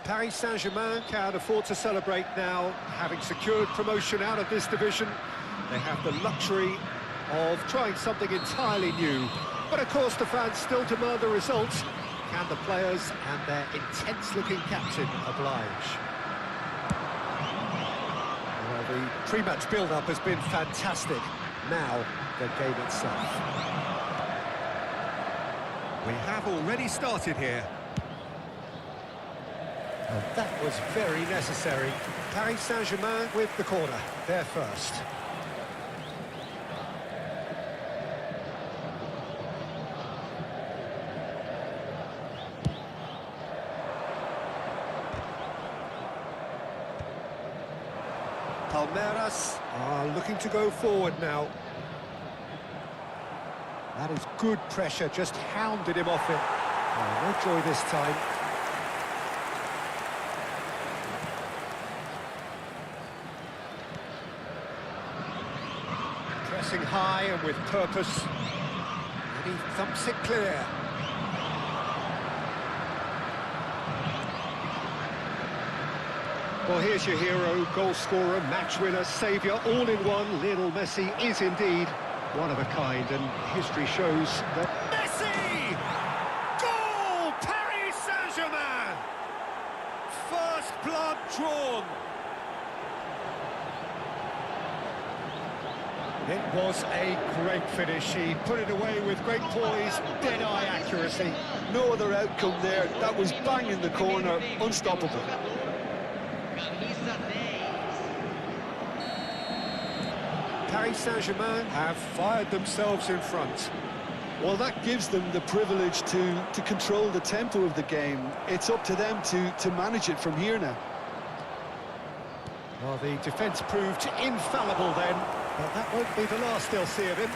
Paris Saint-Germain can afford to celebrate now, having secured promotion out of this division. They have the luxury of trying something entirely new. But of course the fans still demand the results. Can the players and their intense-looking captain oblige? Well, the pre-match build-up has been fantastic. Now, the game itself. We have already started here. And that was very necessary. Paris Saint-Germain with the corner, there first. Palmeiras are looking to go forward now. That is good pressure, just hounded him off it. Oh, no joy this time. Pressing high and with purpose. And he thumps it clear. Well, here's your hero, goal scorer, match winner, saviour, all in one. Lionel Messi is indeed one of a kind, and history shows that... Messi! Goal! Paris Saint-Germain! First blood drawn. It was a great finish. He put it away with great poise, dead-eye accuracy. No other outcome there. That was bang in the corner, unstoppable. Paris Saint-Germain have fired themselves in front. Well, that gives them the privilege to control the tempo of the game. It's up to them to manage it from here now. Well, the defence proved infallible then, but that won't be the last they'll see of him.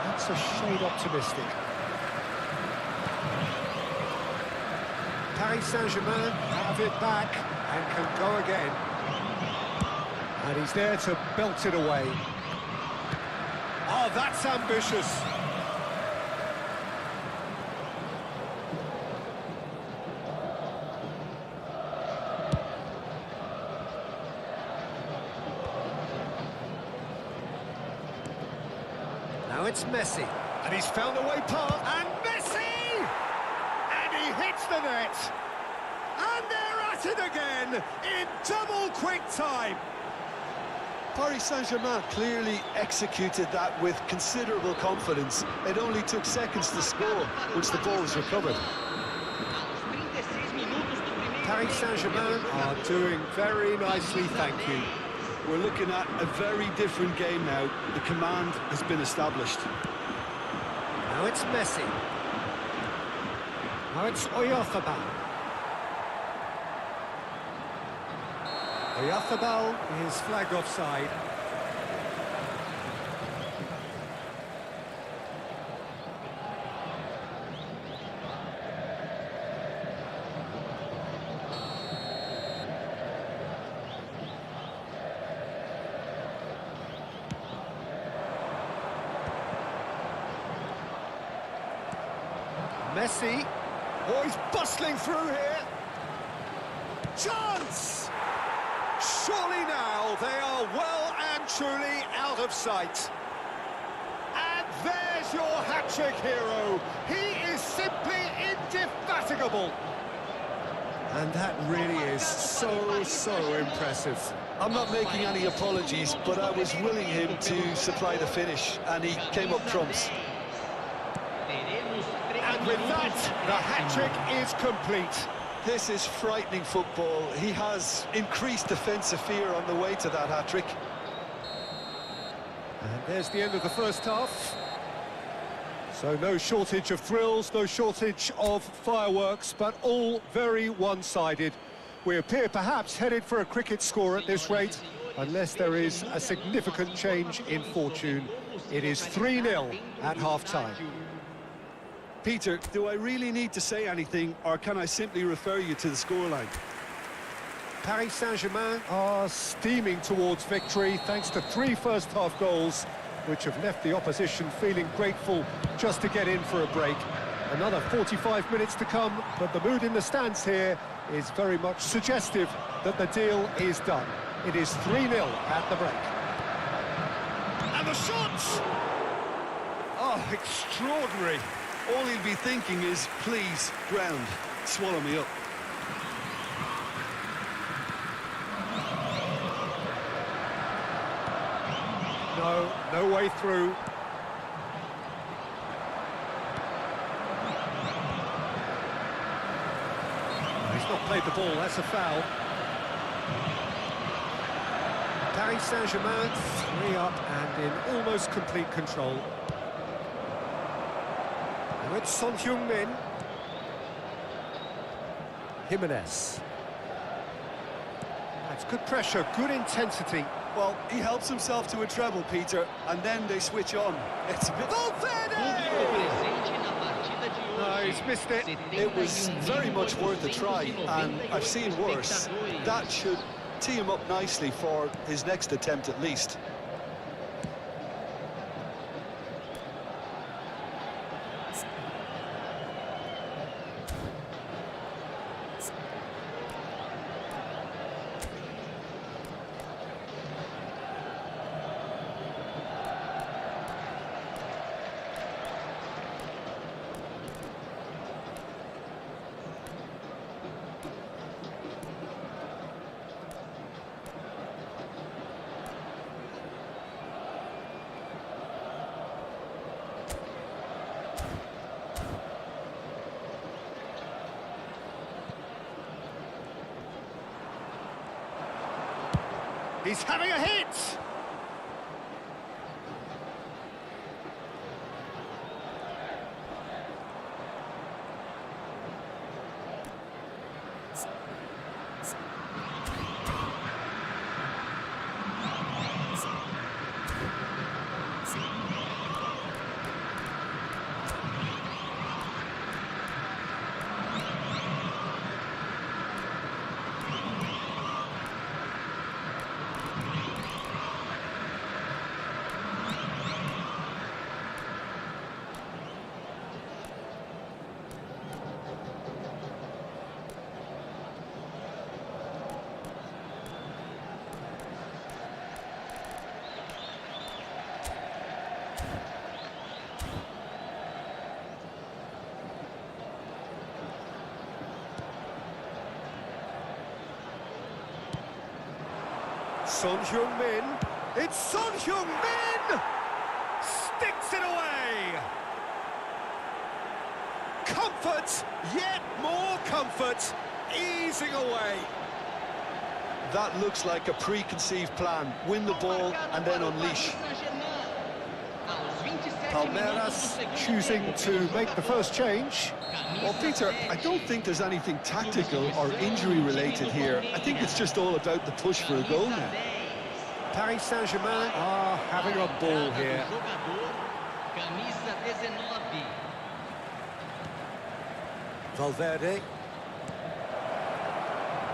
That's a shade optimistic. Paris Saint-Germain have it back and can go again. And he's there to belt it away. Oh, that's ambitious. Now it's Messi. And he's found a way past. And Messi! And he hits the net. And they're at it again in double quick time. Paris Saint-Germain clearly executed that with considerable confidence. It only took seconds to score once the ball was recovered. Paris Saint-Germain are doing very nicely, thank you. We're looking at a very different game now. The command has been established. Now it's Messi. Now it's Oyarzabal. Oyarzabal is flagged offside. Messi. Oh, he's bustling through here. Chance! Surely now they are well and truly out of sight. And there's your hat-trick hero. He is simply indefatigable. And that really is so impressive. I'm not making any apologies, but I was willing him to supply the finish, and he came up trumps. And with that, the hat-trick is complete. This is frightening football. He has increased defensive fear on the way to that hat-trick. And there's the end of the first half. So no shortage of thrills, no shortage of fireworks, but all very one-sided. We appear perhaps headed for a cricket score at this rate, unless there is a significant change in fortune. It is 3-0 at half-time. Peter, do I really need to say anything, or can I simply refer you to the scoreline? Paris Saint-Germain are steaming towards victory thanks to 3 first-half goals, which have left the opposition feeling grateful just to get in for a break. Another 45 minutes to come, but the mood in the stands here is very much suggestive that the deal is done. It is 3-0 at the break. And the shots! Oh, extraordinary. All he'll be thinking is, please, ground, swallow me up. No way through. He's not played the ball, that's a foul. Paris Saint-Germain 3 up and in almost complete control. Now it's Son Heung-min. Jimenez. That's good pressure, good intensity. Well, he helps himself to a treble, Peter, and then they switch on. It's a bit... No, he's missed it. It was very much worth a try, and I've seen worse. That should tee him up nicely for his next attempt at least. He's having a hit! Son Heung-min. It's Son Heung-min! Sticks it away! Comfort, yet more comfort, easing away. That looks like a preconceived plan. Win the ball and then unleash. Palmeiras choosing to make the first change. Well, Peter, I don't think there's anything tactical or injury-related here. I think it's just all about the push for a goal now. Paris Saint-Germain are having a ball here. Valverde.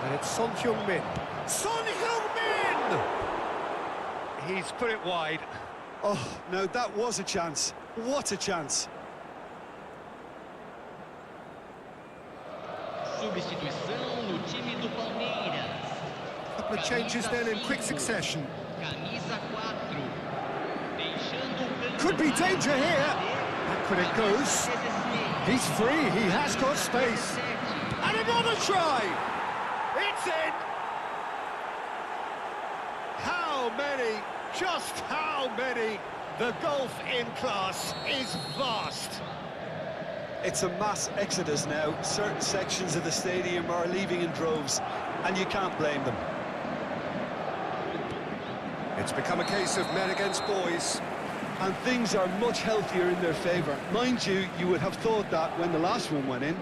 And it's Son Heung-min. Son Heung-min! He's put it wide. Oh, no, that was a chance. What a chance. Substituição no time do Palmeiras. Couple of changes then in quick succession. Camisa 4. Deixando Could be danger here. Back when it goes. He's free, he has got space. And another try! It's in! How many? Just how many? The gulf in class is vast. It's a mass exodus now. Certain sections of the stadium are leaving in droves, and you can't blame them. It's become a case of men against boys. And things are much healthier in their favour. Mind you, you would have thought that when the last one went in.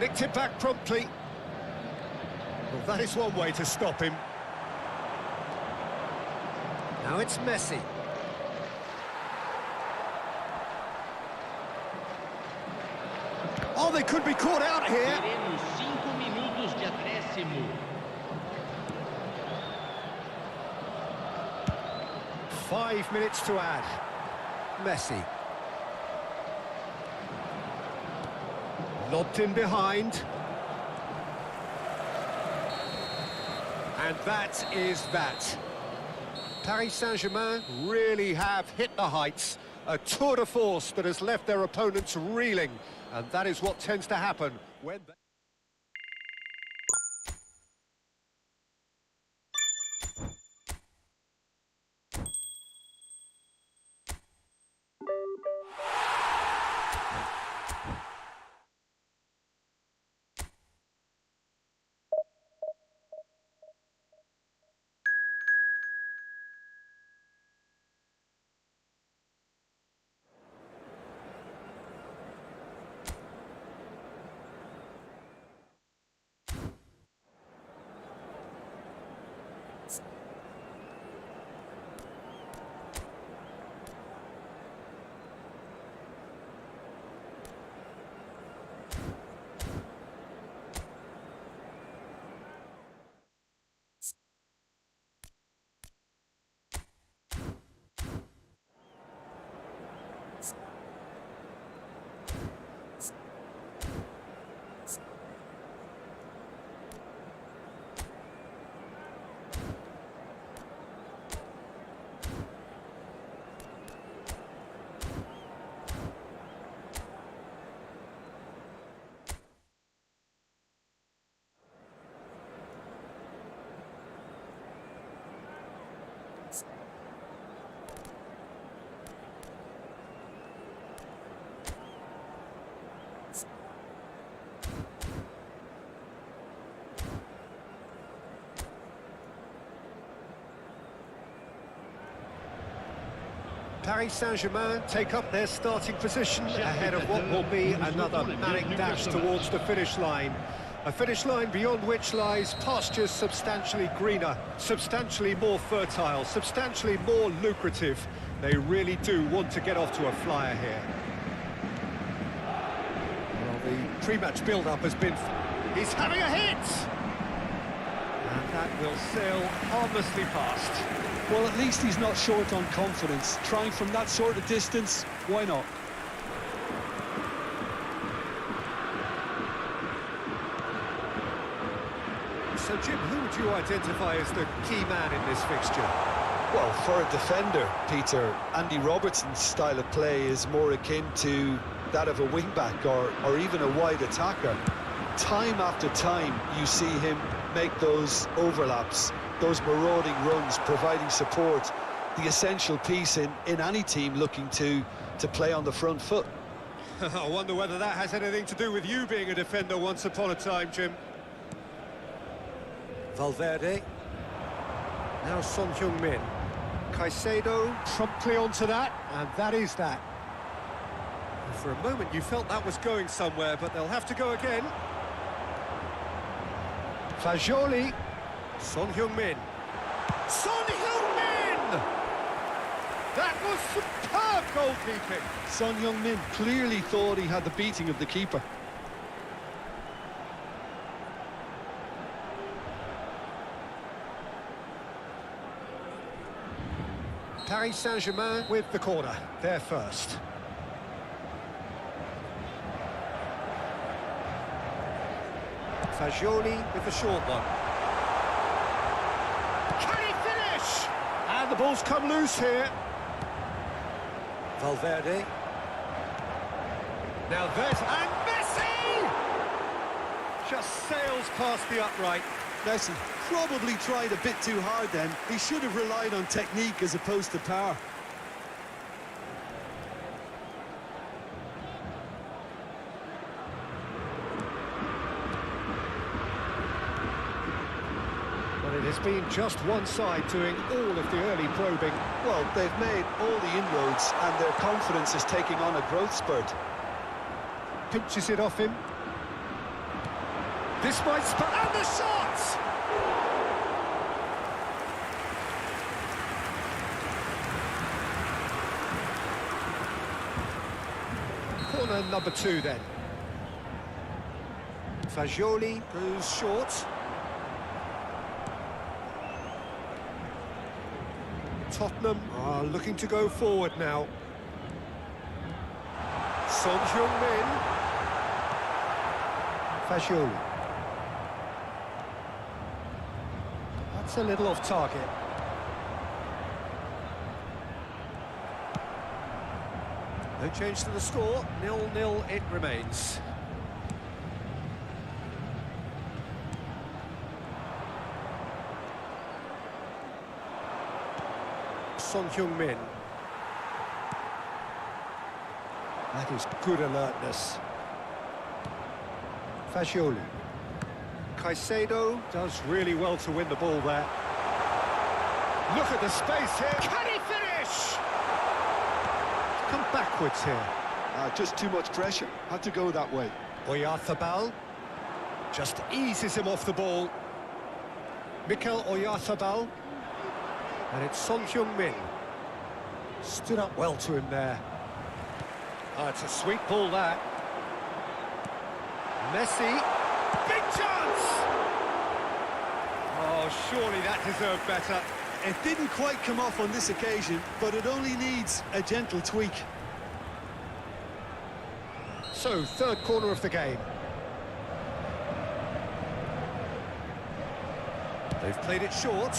Nicked it back promptly. Well, that is one way to stop him. Now it's Messi. Oh, they could be caught out here. Teremos 5 minutos de acréscimo. 5 minutes to add. Messi. Lobbed in behind. And that is that. Paris Saint-Germain really have hit the heights. A tour de force that has left their opponents reeling. And that is what tends to happen when they... Paris Saint-Germain take up their starting position ahead of what will be another manic dash towards the finish line. A finish line beyond which lies pastures substantially greener, substantially more fertile, substantially more lucrative. They really do want to get off to a flyer here. Well, the pre-match build-up has been... He's having a hit! And that will sail harmlessly past. Well, at least he's not short on confidence. Trying from that sort of distance, why not? So, Jim, who would you identify as the key man in this fixture? Well, for a defender, Peter, Andy Robertson's style of play is more akin to that of a wing-back or even a wide attacker. Time after time, you see him make those overlaps, those marauding runs, providing support, the essential piece in any team looking to play on the front foot. I wonder whether that has anything to do with you being a defender once upon a time, Jim. Valverde. Now Son Heung-min. Caicedo promptly onto that, and that is that. And for a moment you felt that was going somewhere, but they'll have to go again. Fagioli. Son Heung-min. Son Heung-min! That was superb goalkeeping. Son Heung-min clearly thought he had the beating of the keeper. Paris Saint-Germain with the corner, they're first. Fagioli with the short one. Can he finish? And the ball's come loose here. Valverde. Now there's... And Messi! Just sails past the upright. Messi probably tried a bit too hard then. He should have relied on technique as opposed to power. But it has been just one side doing all of the early probing. Well, they've made all the inroads and their confidence is taking on a growth spurt. Pinches it off him. This might and the shot! Corner number 2 then. Fagioli goes short. Tottenham are looking to go forward now. Son Heung-min. Fagioli. That's a little off target. No change to the score, 0-0 it remains. Son Heung-min. That is good alertness. Fagioli. Caicedo does really well to win the ball there. Look at the space here. Can he finish? Come backwards here. Just too much pressure. Had to go that way. Oyarzabal just eases him off the ball. Mikel Oyarzabal. And it's Son Heung-min. Stood up well to him there. It's a sweet ball, that. Messi. Big chance! Oh, surely that deserved better. It didn't quite come off on this occasion, but it only needs a gentle tweak. So, third corner of the game. They've played it short.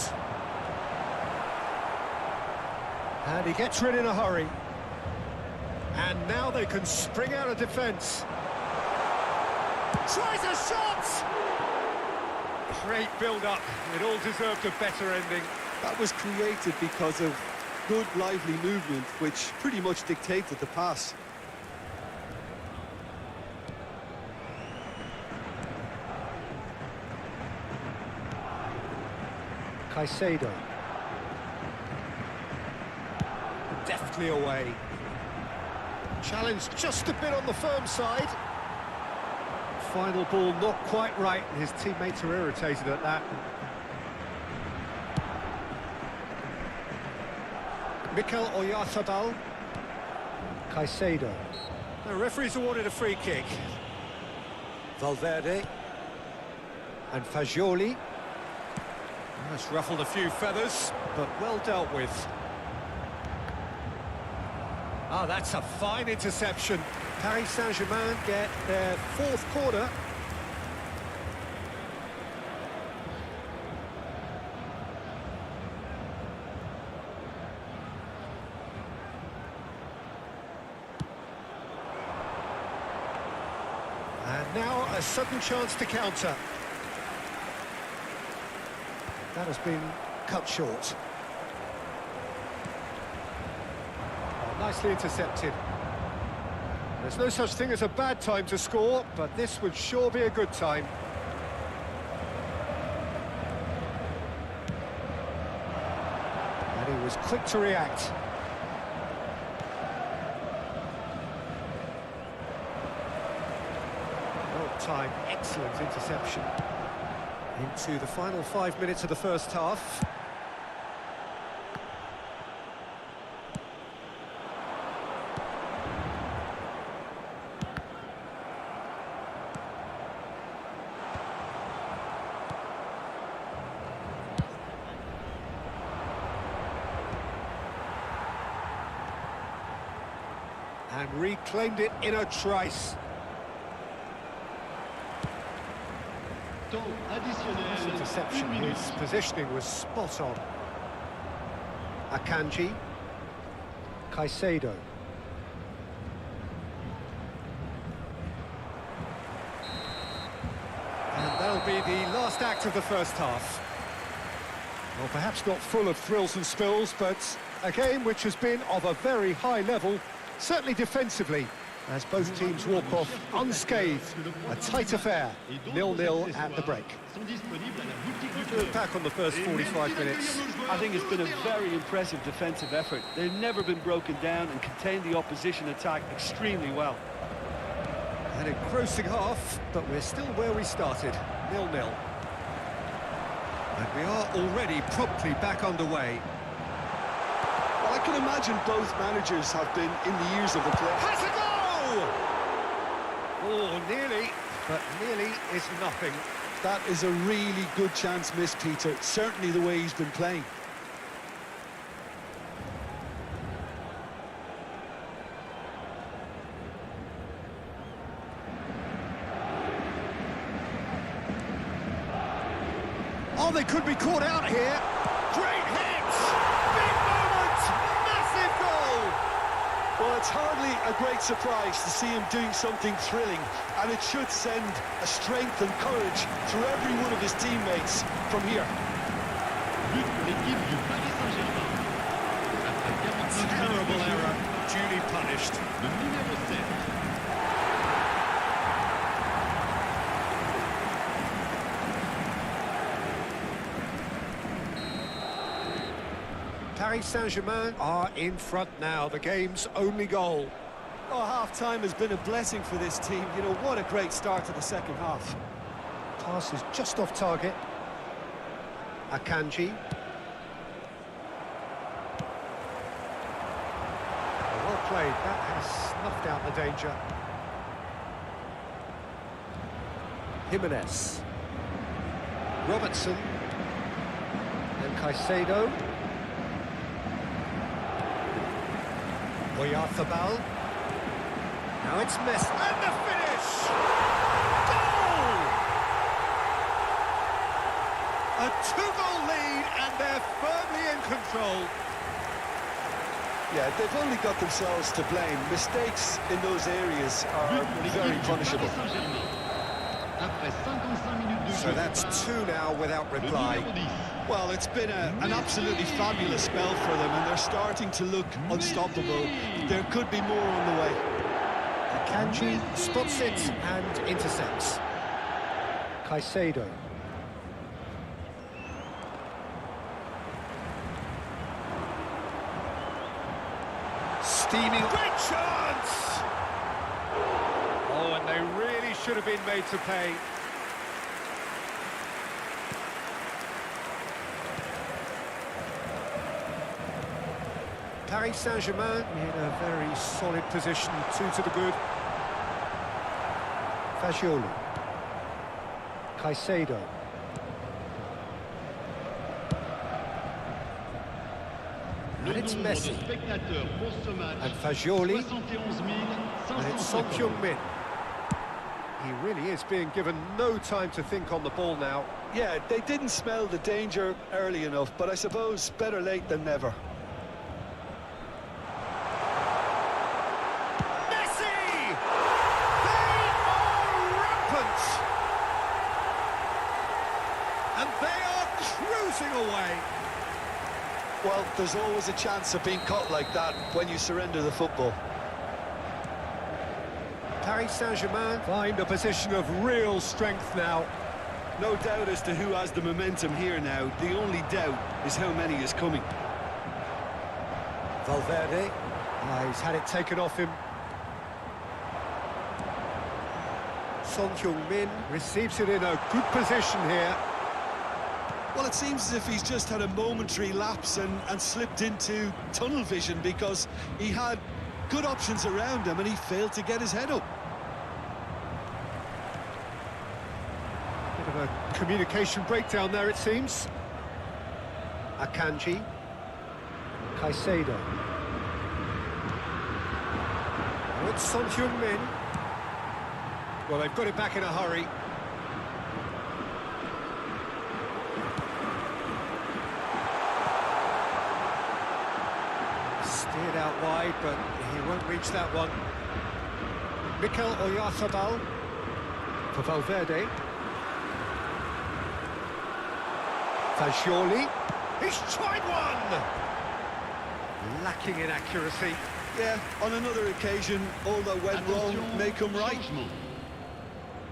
And he gets rid in a hurry. And now they can spring out of defence. Tries a shot! Great build-up. It all deserved a better ending. That was created because of good, lively movement, which pretty much dictated the pass. Caicedo. Deftly away. Challenge just a bit on the firm side. Final ball not quite right, and his teammates are irritated at that. Mikel Oyarzabal. Caicedo. The referee's awarded a free kick. Valverde. And Fagioli. That's ruffled a few feathers, but well dealt with. Ah, that's a fine interception. Paris Saint-Germain get their fourth corner. And now a sudden chance to counter. That has been cut short. Nicely intercepted. There's no such thing as a bad time to score, but this would sure be a good time. And he was quick to react. Well timed, excellent interception. Into the final 5 minutes of the first half. And reclaimed it in a trice. This interception, his positioning was spot on. Akanji. Caicedo. And that'll be the last act of the first half. Well, perhaps not full of thrills and spills, but a game which has been of a very high level, certainly defensively, as both teams walk off unscathed. A tight affair, 0-0 at the break. Look back on the first 45 minutes. I think it's been a very impressive defensive effort. They've never been broken down and contained the opposition attack extremely well. An engrossing half, but we're still where we started, 0-0. And we are already promptly back underway. Well, I can imagine both managers have been in the ears of the play. Has a goal! Oh, nearly, but nearly is nothing. That is a really good chance missed, Peter. Certainly the way he's been playing. Oh, they could be caught out here. Great hit! Big moment! Massive goal! Well, it's hardly a great surprise to see him doing something thrilling, and it should send a strength and courage through every one of his teammates from here. But pour l'équipe du Paris Saint-Germain. Après 49 Terrible minutes de jeu, error, duly punished. le numéro 7. Paris Saint-Germain are in front now, the game's only goal. Oh, half-time has been a blessing for this team. You know, what a great start to the second half. Pass is just off target. Akanji. Well played, that has snuffed out the danger. Jimenez. Robertson. And Caicedo. Oyarthabal. Now it's Messi. And the finish! Goal! A two-goal lead, and they're firmly in control. Yeah, they've only got themselves to blame. Mistakes in those areas are very punishable. Après 55 minutes de jeu. So that's two now without Le reply. numéro 10. Well, it's been an absolutely fabulous spell for them, and they're starting to look unstoppable. There could be more on the way. Akanji spots it and intercepts. Caicedo. Steaming. Great chance! Oh, and they really should have been made to pay. Paris Saint-Germain in a very solid position, 2 to the good. Fagioli. Caicedo. Le And it's nombre de Messi. spectateurs pour ce match, And Fagioli. 71 And it's Son 550. Heung-min. He really is being given no time to think on the ball now. Yeah, they didn't smell the danger early enough, but I suppose better late than never. Messi! They are rampant! And they are cruising away. Well, there's always a chance of being caught like that when you surrender the football. Paris Saint-Germain find a position of real strength now. No doubt as to who has the momentum here now. The only doubt is how many is coming. Valverde. He's had it taken off him. Son Heung-min receives it in a good position here. Well, it seems as if he's just had a momentary lapse and slipped into tunnel vision, because he had good options around him and he failed to get his head up. Bit of a communication breakdown there, it seems. Akanji. Caicedo. Oh, it's Son Heung-min. Well, they've got it back in a hurry. Steered out wide, but he won't reach that one. Mikel Oyarthabal for Valverde. Fagioli. He's tried one! Lacking in accuracy. Yeah, on another occasion, all that went wrong may come right. Changement.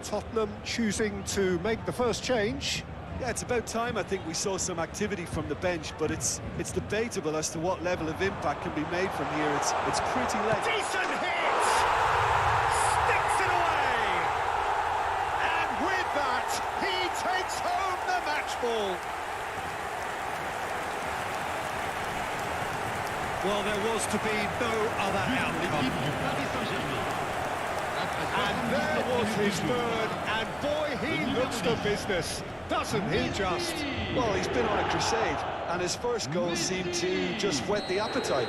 Tottenham choosing to make the first change. Yeah, it's about time I think we saw some activity from the bench, but it's debatable as to what level of impact can be made from here. It's pretty late. Decent hit! Sticks it away! And with that, he takes home the match ball. Well, there was to be no other L'équipe outcome. du Paris Saint-Germain. Après And there was his third, and boy, he looks the business, doesn't he just? Well, he's been on a crusade, and his first goal seemed to just whet the appetite.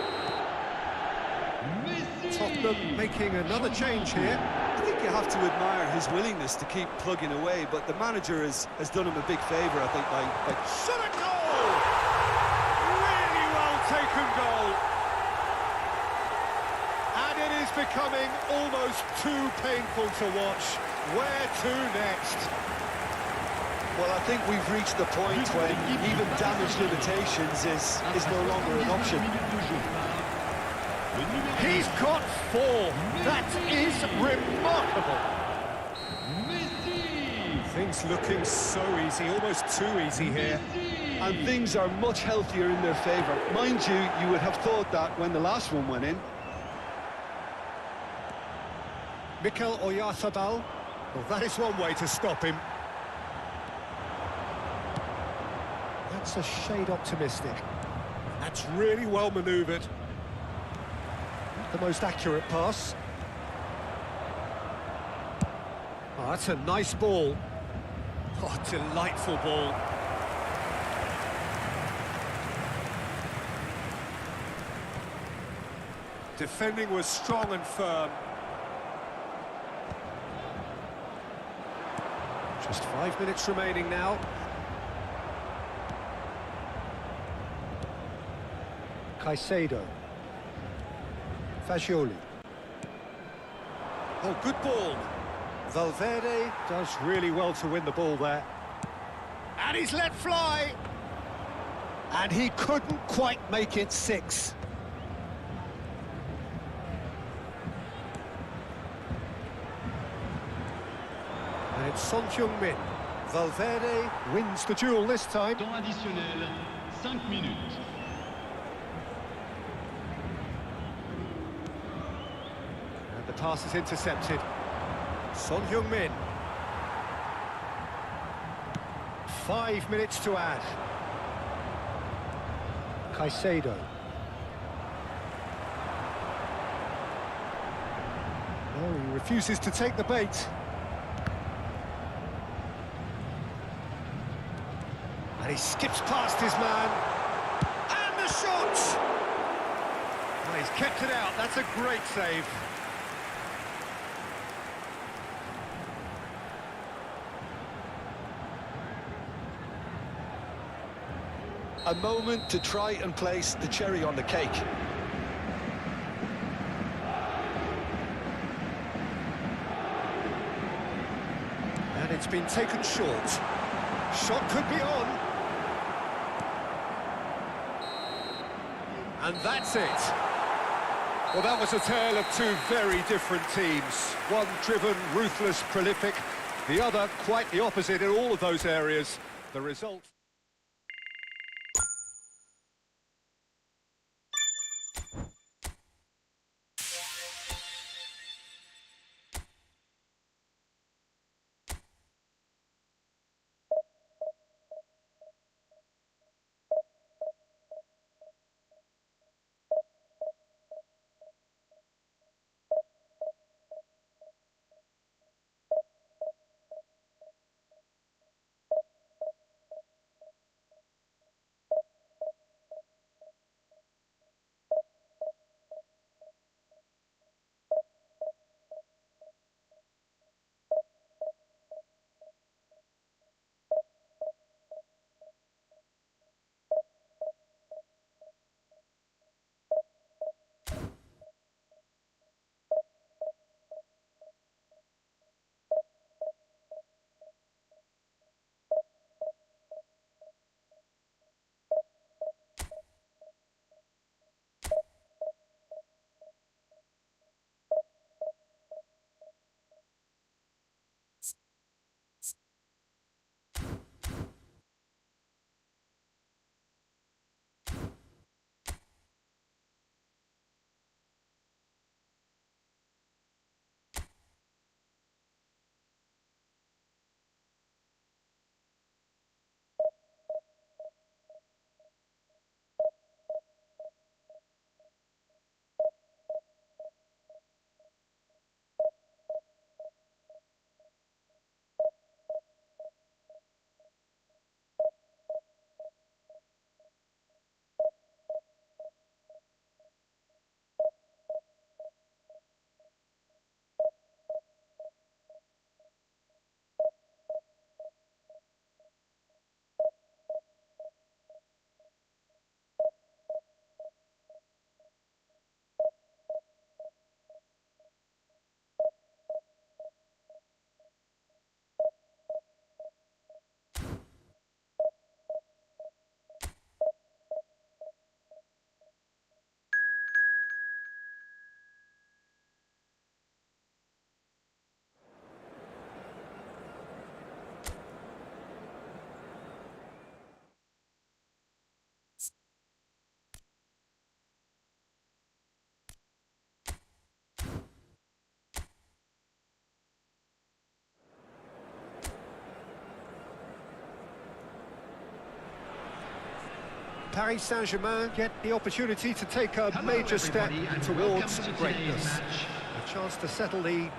Tottenham making another change here. I think you have to admire his willingness to keep plugging away, but the manager has done him a big favour, I think, by... Shot a goal! Really well taken goal. And it is becoming almost too painful to watch. Where to next? Well, I think we've reached the point when even damage limitations is no longer an option. He's got 4. That is remarkable. Things looking so easy, almost too easy here. And things are much healthier in their favour. Mind you, you would have thought that when the last one went in. Mikel Oyarzabal. Well, that is one way to stop him. That's a shade optimistic. That's really well manoeuvred. The most accurate pass. Oh, that's a nice ball. Oh, delightful ball. Defending was strong and firm. Just 5 minutes remaining now. Caicedo. Fagioli. Oh, good ball. Valverde does really well to win the ball there. And he's let fly. And he couldn't quite make it 6. And it's Son Heung-min. Valverde wins the duel this time. Temps additionnel, 5 minutes. And the pass is intercepted. Son Heung-min. 5 minutes to add. Caicedo. Oh, he refuses to take the bait. And he skips past his man. And the shot! Well, he's kept it out. That's a great save. A moment to try and place the cherry on the cake. And it's been taken short. Shot could be on. And that's it. Well, that was a tale of two very different teams. One driven, ruthless, prolific. The other quite the opposite in all of those areas. The result... Paris Saint-Germain get the opportunity to take a Hello, major step everybody, and towards welcome to greatness. today's match. A chance to settle the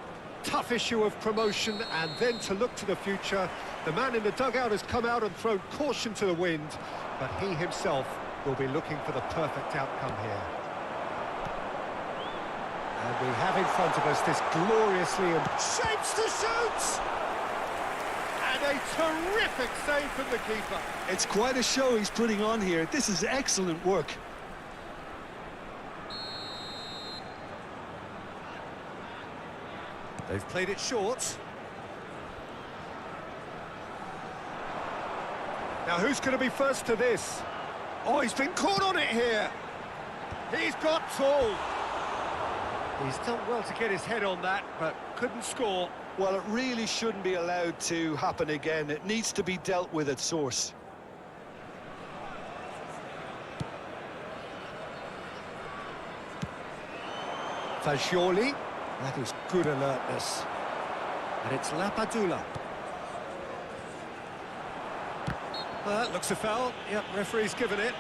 tough issue of promotion and then to look to the future. The man in the dugout has come out and thrown caution to the wind, but he himself will be looking for the perfect outcome here. And we have in front of us this gloriously and shapes to shoot! And a terrific save from the keeper. It's quite a show he's putting on here. This is excellent work. They've played it short. Now who's going to be first to this? Oh, he's been caught on it here. He's got tall. He's done well to get his head on that, but couldn't score. Well, it really shouldn't be allowed to happen again. It needs to be dealt with at source. Fagioli, that is good alertness. And it's Lapadula. That looks a foul. Yep, referee's given it.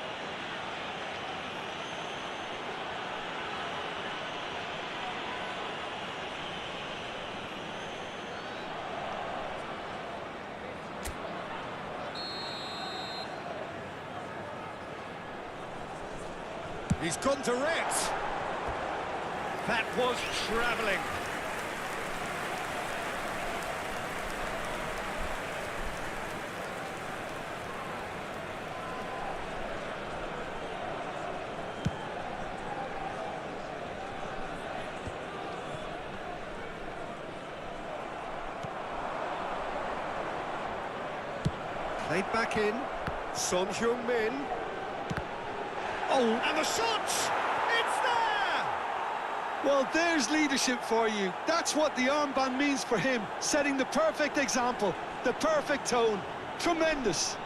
He's gone direct. That was travelling. Played back in. Son Heung-min. Oh, and the shot! It's there! Well, there's leadership for you. That's what the armband means for him, setting the perfect example, the perfect tone. Tremendous.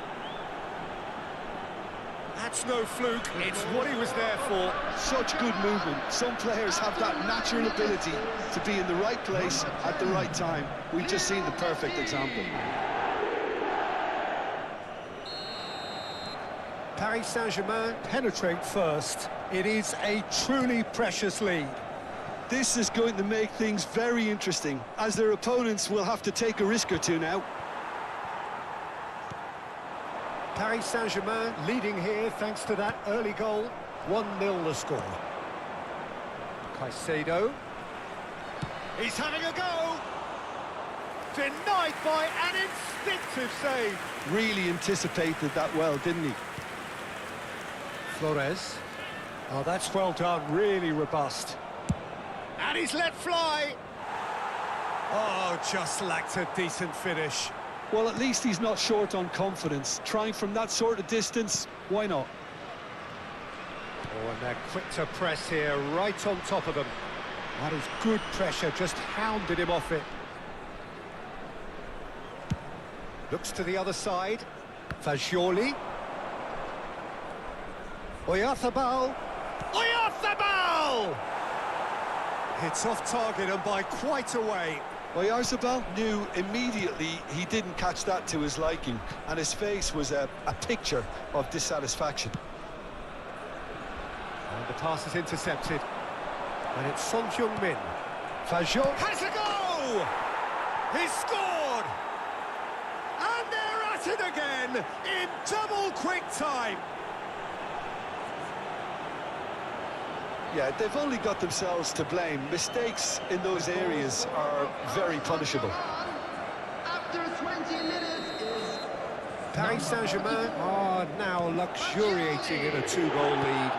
That's no fluke, it's what he was there for. Such good movement. Some players have that natural ability to be in the right place at the right time. We've just seen the perfect example. Paris Saint-Germain penetrate first. It is a truly precious lead. This is going to make things very interesting, as their opponents will have to take a risk or two now. Paris Saint-Germain leading here thanks to that early goal. 1-0 the score. Caicedo. He's having a go. Denied by an instinctive save. Really anticipated that well, didn't he? Flores. Oh, that's well done, really robust. And he's let fly. Oh, just lacked a decent finish. Well, at least he's not short on confidence. Trying from that sort of distance, why not? Oh, and they're quick to press here, right on top of them. That is good pressure, just hounded him off it. Looks to the other side. Fagioli. Oyarzabal. Oyarzabal! It's off target and by quite a way. Oyarzabal knew immediately he didn't catch that to his liking, and his face was a picture of dissatisfaction. And the pass is intercepted. And it's Son Heung-min. Fagioli has a go! He's scored! And they're at it again in double quick time. Yeah, they've only got themselves to blame. Mistakes in those areas are very punishable. After 20 minutes is Paris Saint-Germain are now luxuriating in a 2-goal lead.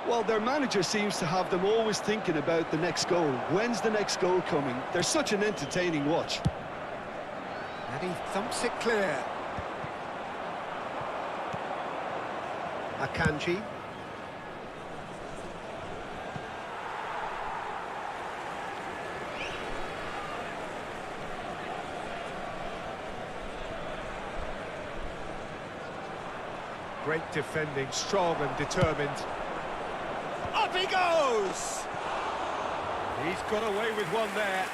Well, their manager seems to have them always thinking about the next goal. When's the next goal coming? They're such an entertaining watch. And he thumps it clear. Akanji. Great defending, strong and determined. Up he goes! He's got away with one there.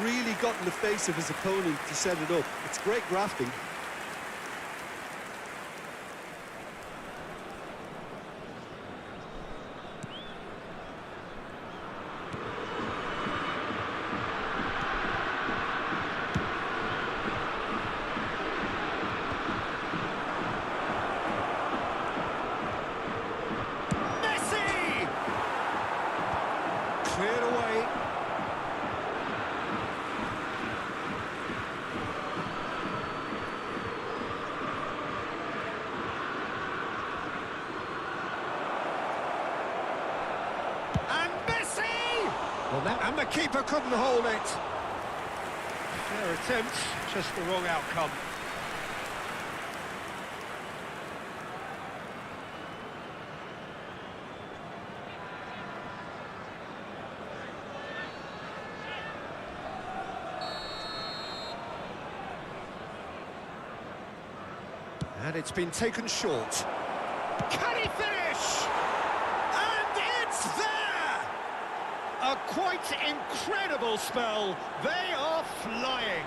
Really got in the face of his opponent to set it up. It's great grafting. The keeper couldn't hold it. Fair attempt, just the wrong outcome. And it's been taken short. Can he finish? And it's there! A quite incredible spell. They are flying.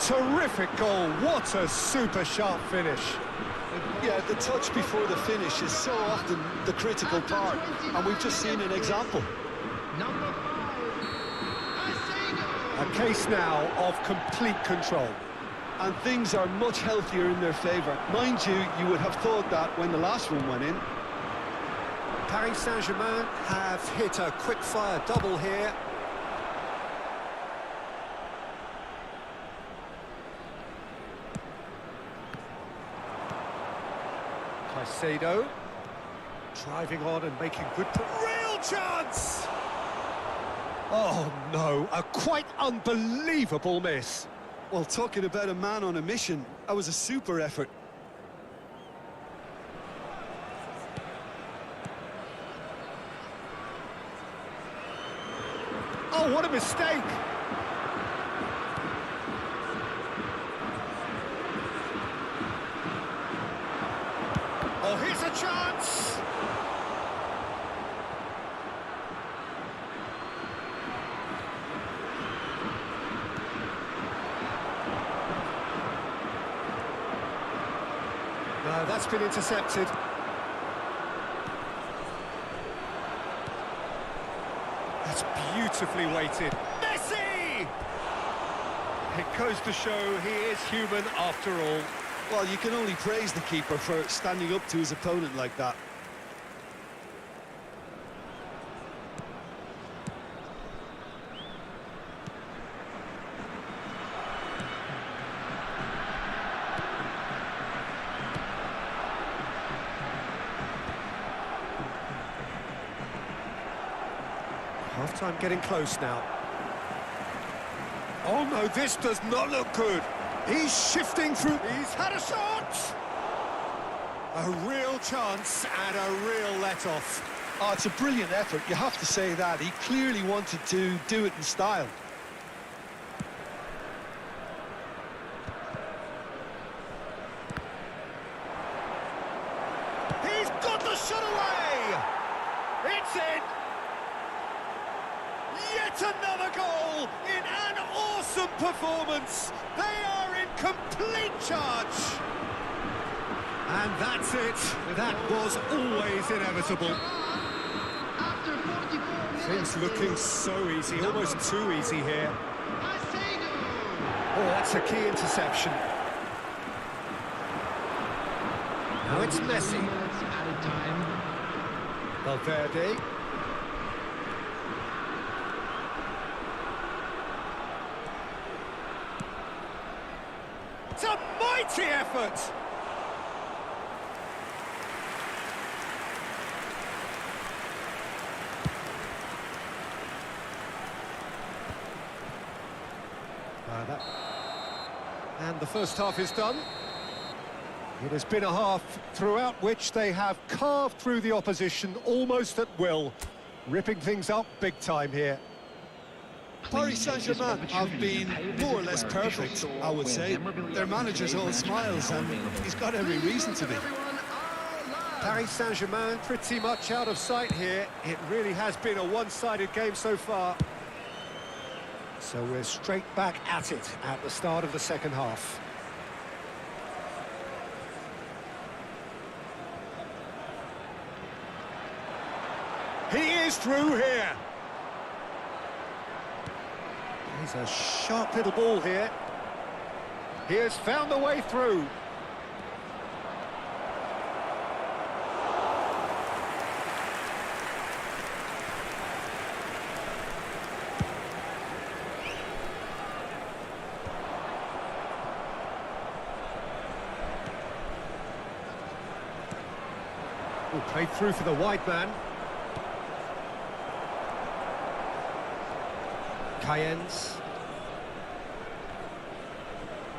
Terrific goal. What a super sharp finish. Yeah, the touch before the finish is so often the critical part, and we've just seen an example. Number 5, A case now of complete control. And things are much healthier in their favour. Mind you, you would have thought that when the last one went in. Paris Saint-Germain have hit a quick-fire double here. Caicedo driving on and making good... Real chance! Oh, no, a quite unbelievable miss. Well, talking about a man on a mission, that was a super effort. Oh, what a mistake! Oh, here's a chance! No, that's been intercepted. That's beautifully weighted. Messi! It goes to show he is human after all. Well, you can only praise the keeper for standing up to his opponent like that. Half-time getting close now. Oh no, this does not look good. He's shifting through. He's had a shot! A real chance and a real let-off. Oh, it's a brilliant effort, you have to say that. He clearly wanted to do it in style. He's got the shot away! It's in! Yet another goal in an awesome performance. They are in complete charge. And that's it. That was always inevitable. after 44 Things looking so easy, almost too easy here. Caicedo. Oh, that's a key interception. Now it's Messi. Minutes added time. Valverde. It's a mighty effort! And the first half is done. It has been a half throughout which they have carved through the opposition almost at will, ripping things up big time here. Paris Saint-Germain have been more or less perfect, I would say. Their manager's all smiles, and he's got every reason to be. Paris Saint-Germain pretty much out of sight here. It really has been a one-sided game so far. So we're straight back at it at the start of the second half. He is through here. He's a sharp little ball here. He has found a way through. Played through for the wide man. Cayennes.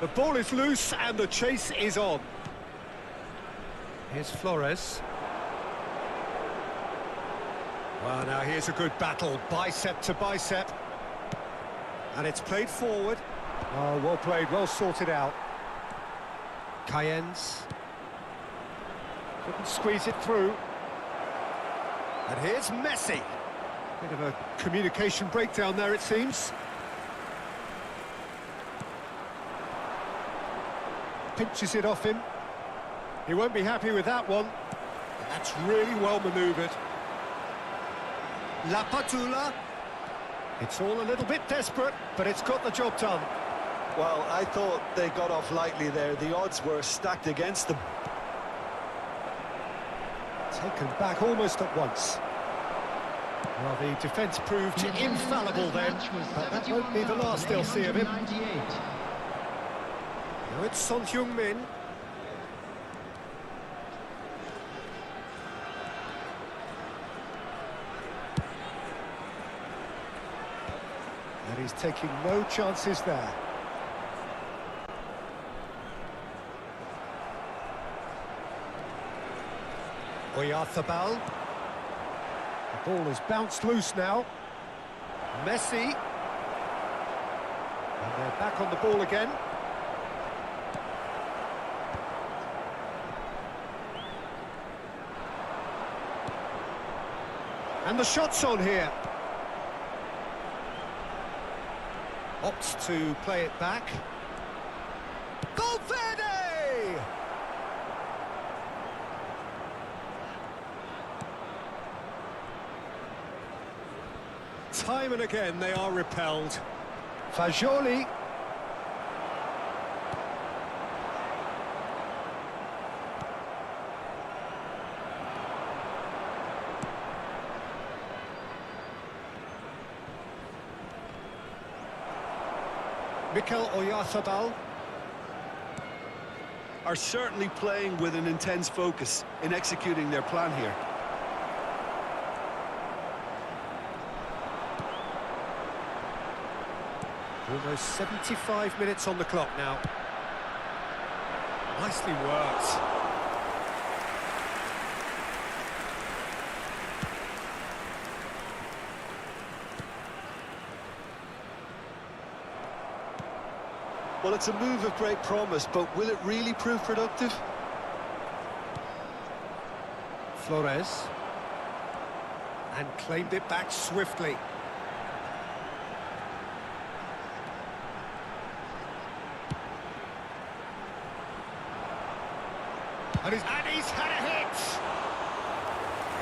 The ball is loose and the chase is on. Here's Flores. Well, now here's a good battle, bicep to bicep. And it's played forward. Oh, well played, well sorted out. Cayennes. Couldn't squeeze it through. And here's Messi. Bit of a communication breakdown there, it seems. Pinches it off him. He won't be happy with that one. And that's really well manoeuvred. La Patula. It's all a little bit desperate, but it's got the job done. Well, I thought they got off lightly there. The odds were stacked against them. Taken back almost at once. Well, the defence proved infallible then, but that won't be the last they'll see of him. Now it's Son Heung-min. And he's taking no chances there. Oyarzabal. The ball is bounced loose now. Messi. And they're back on the ball again. And the shot's on here. Opts to play it back. Valverde! Time and again they are repelled. Fagioli. Mikel Oyarzabal. Are certainly playing with an intense focus in executing their plan here. Almost 75 minutes on the clock now. Nicely worked. Well, it's a move of great promise, but will it really prove productive? Flores. And claimed it back swiftly. And he's had a hit!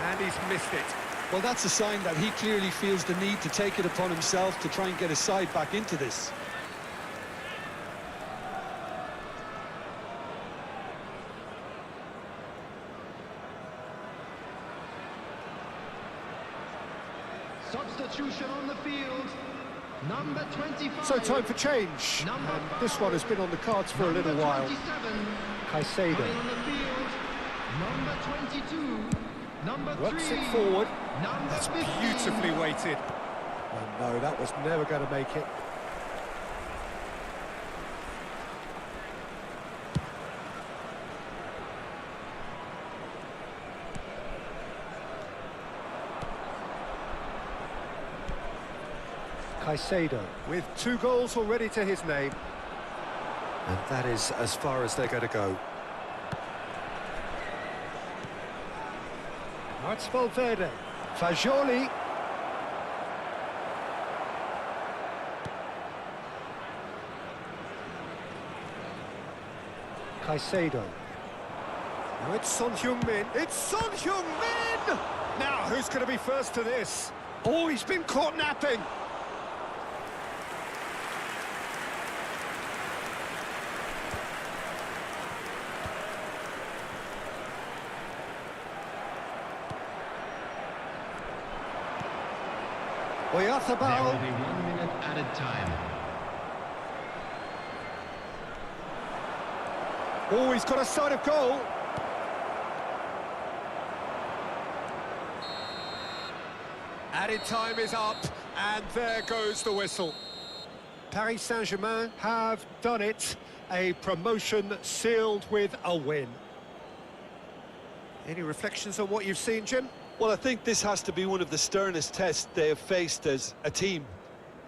And he's missed it. Well, that's a sign that he clearly feels the need to take it upon himself to try and get his side back into this. Substitution on the field. Number 25. So time for change. And this one has been on the cards for a little while. Caicedo. On the field. Number 22. Number 3. Works it forward. Number That's 15. beautifully weighted. Oh no, that was never going to make it. Caicedo with 2 goals already to his name. And that is as far as they're going to go. Now it's Valverde. Fagioli. Caicedo. Now it's Son Heung-min. It's Son Heung-min! Now, who's going to be first to this? Oh, he's been caught napping. Oyarzabal. There will be 1 minute added time. Oh, he's got a sight of goal. Added time is up. And there goes the whistle. Paris Saint-Germain have done it. A promotion sealed with a win. Any reflections on what you've seen, Jim? Well, I think this has to be one of the sternest tests they have faced as a team.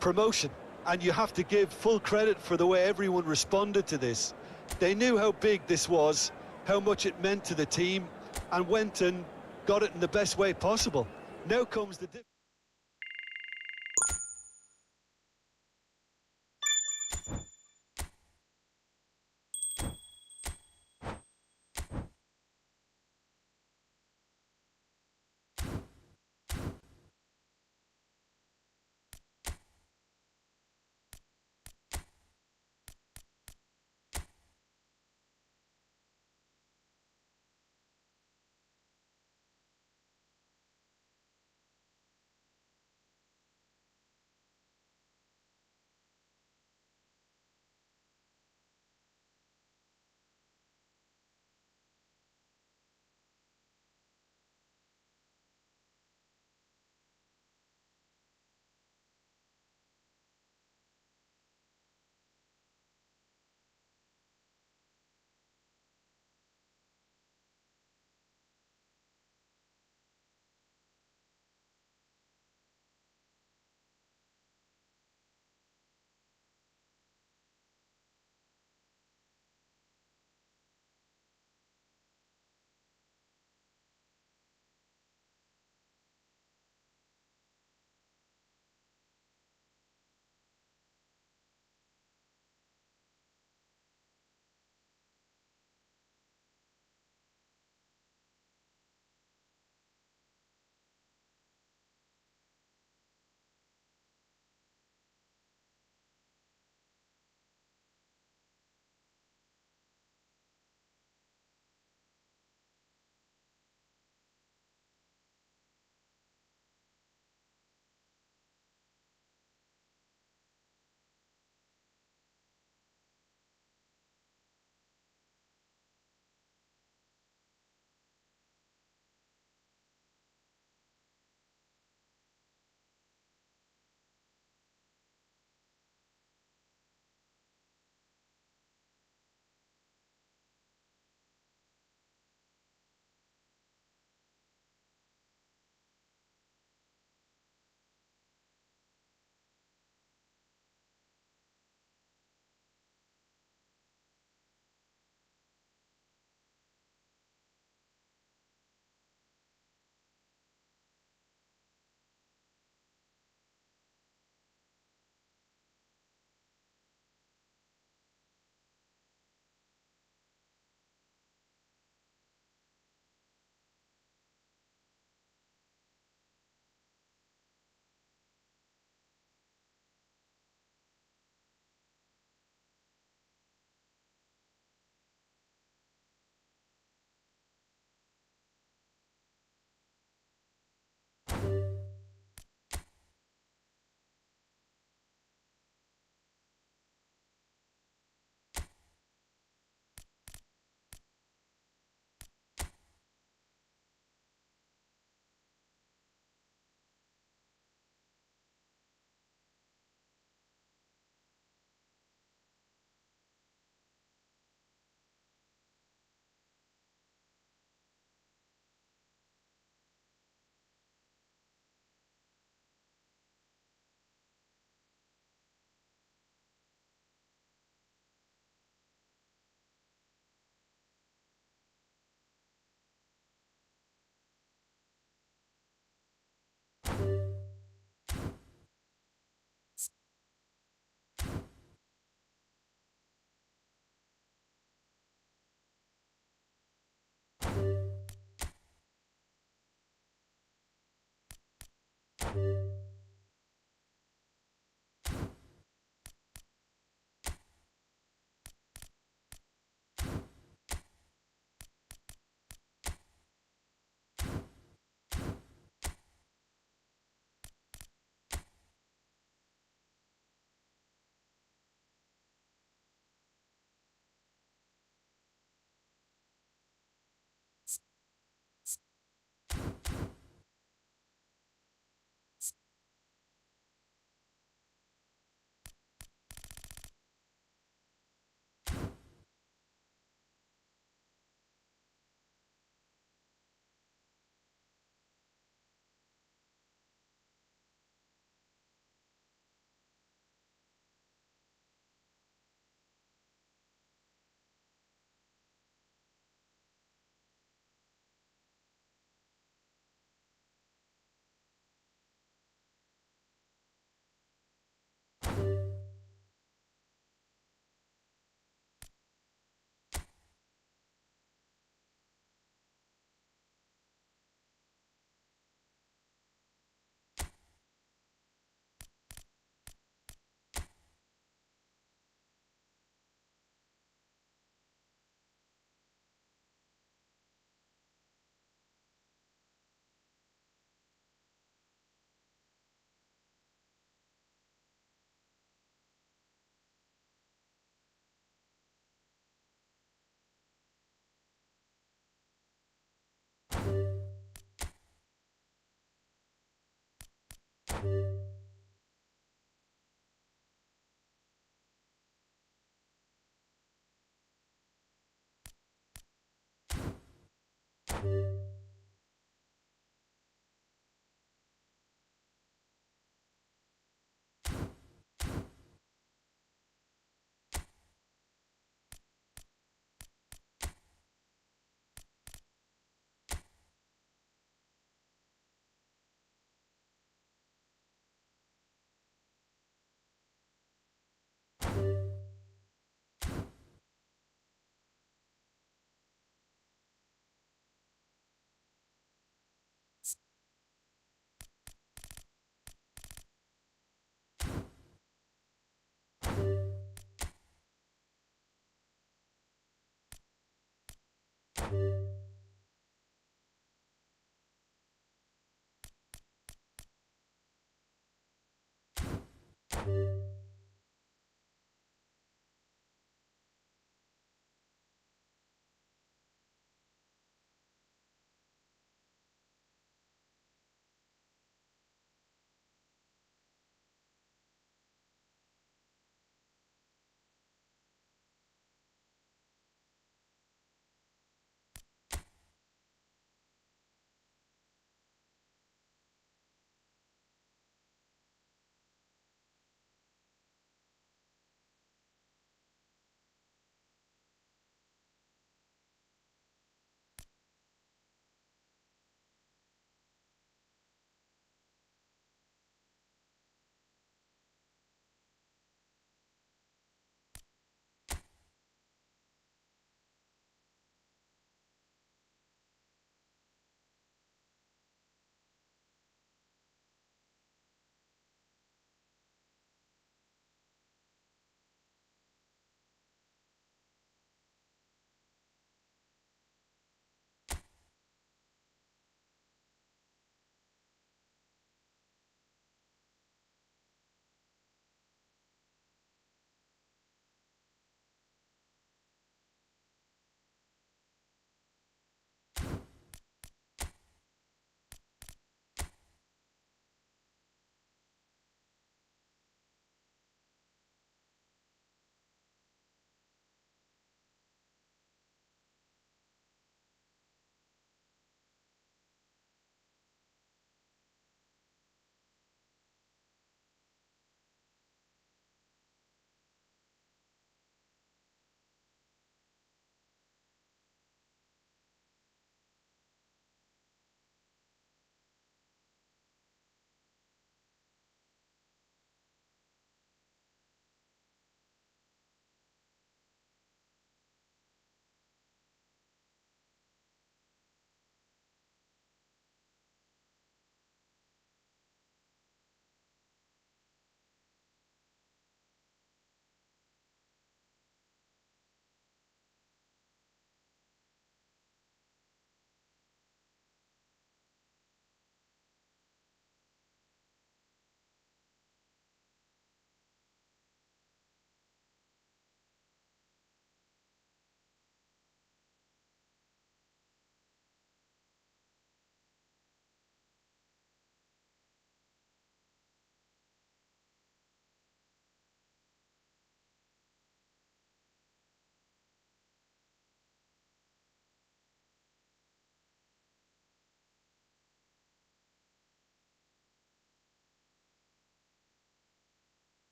Promotion. And you have to give full credit for the way everyone responded to this. They knew how big this was, how much it meant to the team, and went and got it in the best way possible. Now comes the...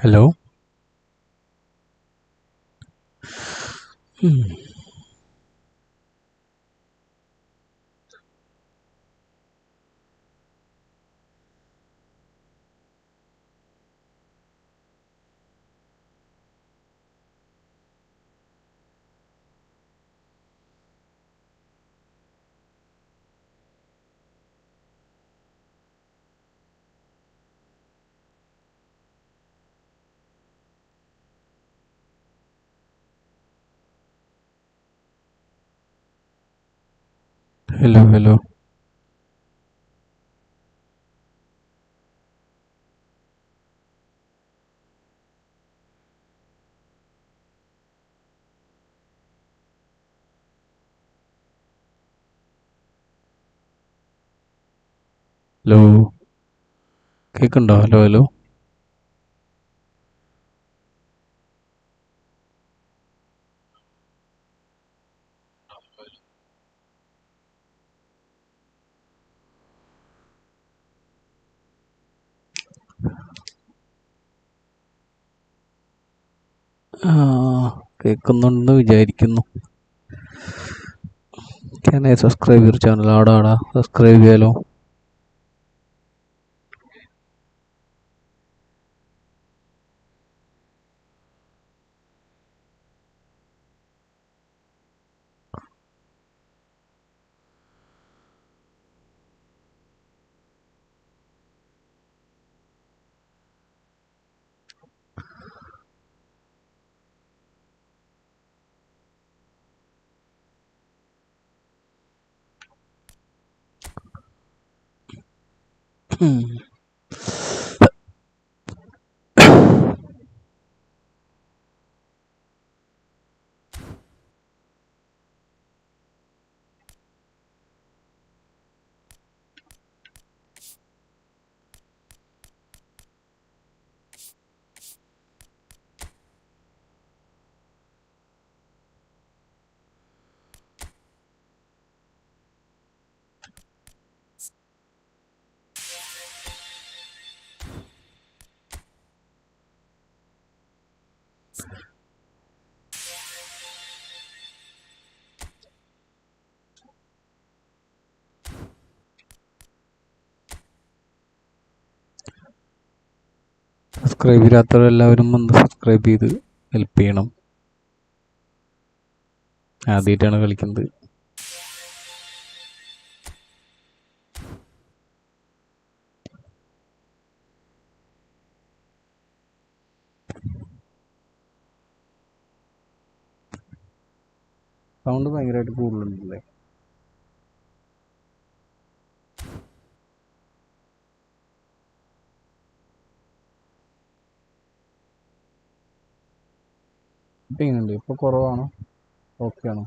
hello. Hello hello. Hello കേൾക്കുന്നുണ്ടോ? Hello hello. കേൾക്കുന്നുണ്ടെന്ന് വിചാരിക്കുന്നു. Can I subscribe your channel? ആടാ subscribe ചെയ്യാലോ. Subscribe ചെയ്യാത്തവരെല്ലാവരും ഒന്ന് subscribe ചെയ്ത് help ചെയ്യണം. ആദ്യമായിട്ടാണ് കളിക്കുന്നത്. സൗണ്ട് ഭയങ്കരമായിട്ട് കൂടുതലുണ്ടല്ലേ? ഇപ്പം എങ്ങനെയുണ്ട്? ഇപ്പോൾ കുറവാണോ? ഓക്കെ ആണോ?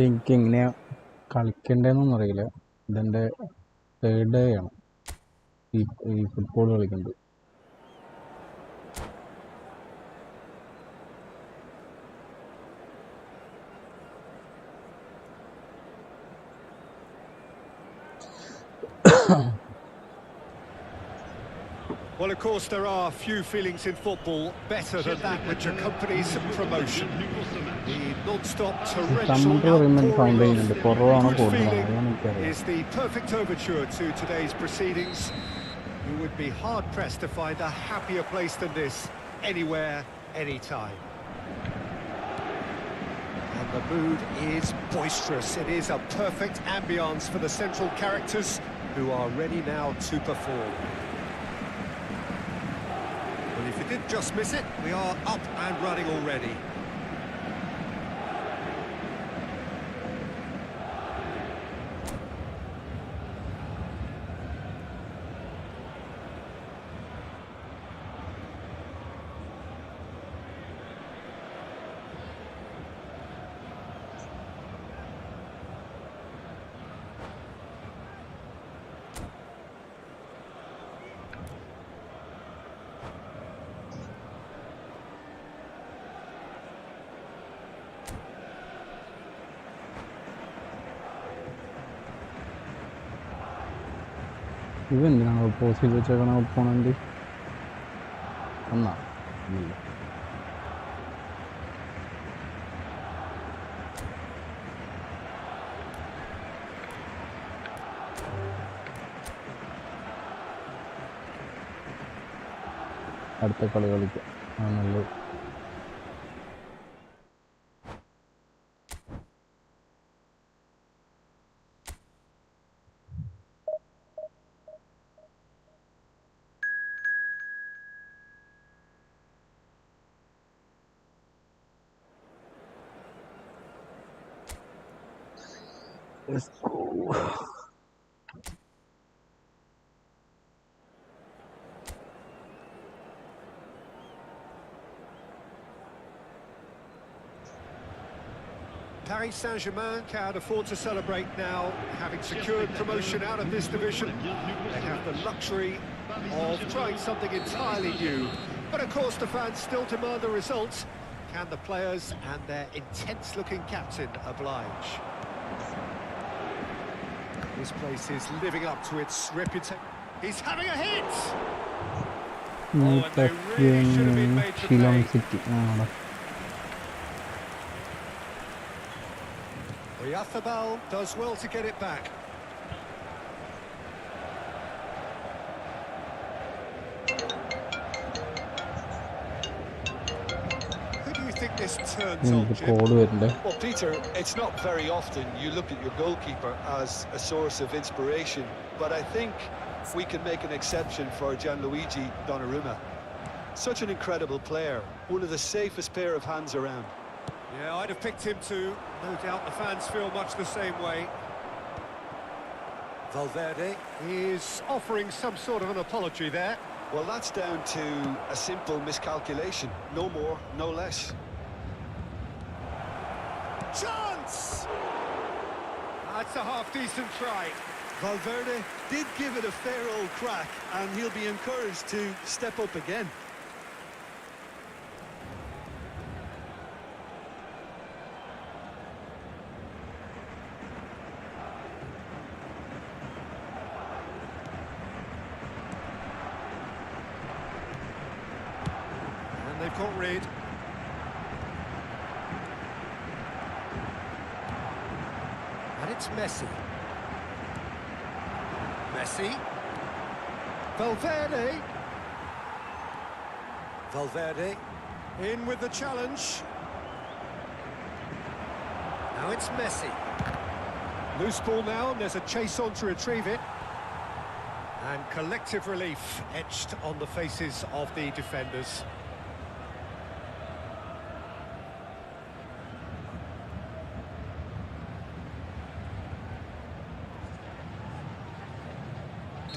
എനിക്ക് എങ്ങനെയാണ് കളിക്കേണ്ടതെന്നൊന്നും അറിയില്ല. ഇതെൻ്റെ തേർഡ് ഡേ ആണ് ഈ ഫുട്ബോൾ കളിക്കുന്നത്. Well, of course, there are few feelings in football better than that which accompanies promotion. The non-stop torrential outpouring of good feeling is the perfect overture to today's proceedings. You would be hard-pressed to find a happier place than this, anywhere, anytime. And the mood is boisterous. It is a perfect ambience for the central characters who are ready now to perform. Well, if you did just miss it, we are up and running already. ഇവന്തിനാണ് post ചെയ്ത് വെച്ചേക്കണ opponent ഒന്നാ ഇല്ല അടുത്ത കളി കളിക്കാം ആണല്ലോ Let's go. Paris Saint-Germain can afford to celebrate now, having secured promotion out of this division. They have the luxury of trying something entirely new. But of course the fans still demand the results. Can the players and their intense-looking captain oblige? This place is living up to its reputation. He's having a hit! Oh, and they really should have been made to pay. EFootball does well to get it back. Who do you think this turns on, Jim? Well, Peter, it's not very often you look at your goalkeeper as a source of inspiration, but I think we can make an exception for Gianluigi Donnarumma. Such an incredible player, one of the safest pair of hands around. Yeah, I'd have picked him too. No doubt the fans feel much the same way. Valverde is offering some sort of an apology there. Well, that's down to a simple miscalculation. No more, no less. Chance! That's a half-decent try. Valverde did give it a fair old crack, and he'll be encouraged to step up again. They've got rid. And it's Messi. Messi. Valverde. Valverde. In with the challenge. Now it's Messi. Loose ball now, and there's a chase on to retrieve it. And collective relief etched on the faces of the defenders.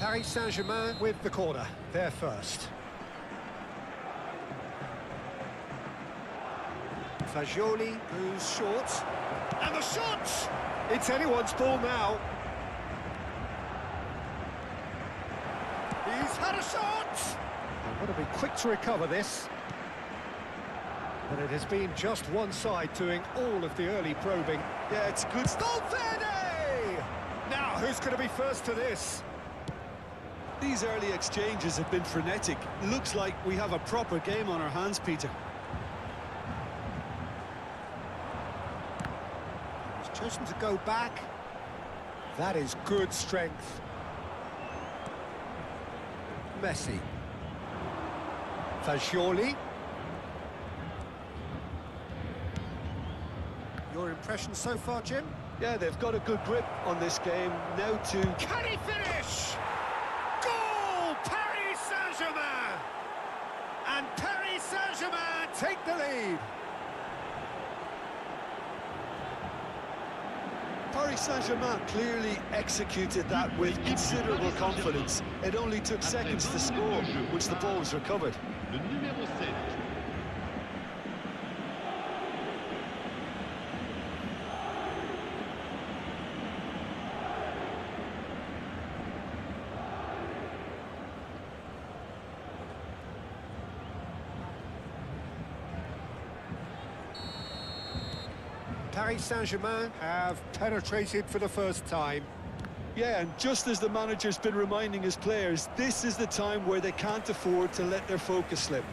Paris Saint-Germain with the corner, there first. Fagioli moves short, and the shot! It's anyone's ball now. He's had a shot! They've got to be quick to recover this. But it has been just one side doing all of the early probing. Yeah, it's good. Valverde! Now, who's going to be first to this? These early exchanges have been frenetic. Looks like we have a proper game on our hands, Peter. He's chosen to go back. That is good strength. Messi. Fagioli. Your impression so far, Jim? Yeah, they've got a good grip on this game. Now to... Can he finish? Goal! Paris Saint-Germain! And Paris Saint-Germain take the lead. Paris Saint-Germain clearly executed that with considerable confidence. It only took seconds to score once the ball was recovered. Le numéro 7. Paris Saint-Germain have penetrated for the first time. Yeah, and just as the manager's been reminding his players, this is the time where they can't afford to let their focus slip.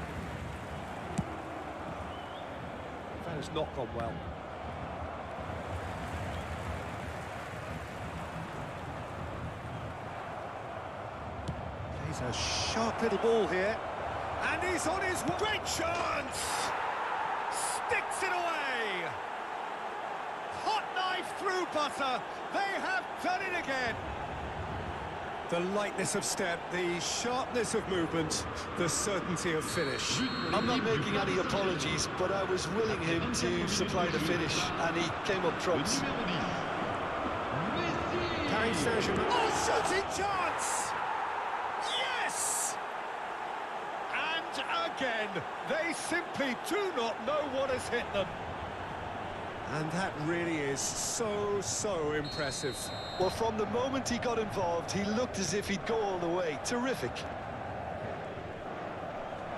That has not gone well. He's a sharp little ball here. And he's on his great chance! Sticks it away! Hot knife through butter. They have done it again. The lightness of step, the sharpness of movement, the certainty of finish. I'm not making any apologies, but I was willing him to supply the finish, and he came up Le trumps. numéro 10. Messi. Paris Saint-Germain. Oh, shooting chance! Yes! And again, they simply do not know what has hit them. And that really is so impressive. Well, from the moment he got involved, he looked as if he'd go all the way. Terrific.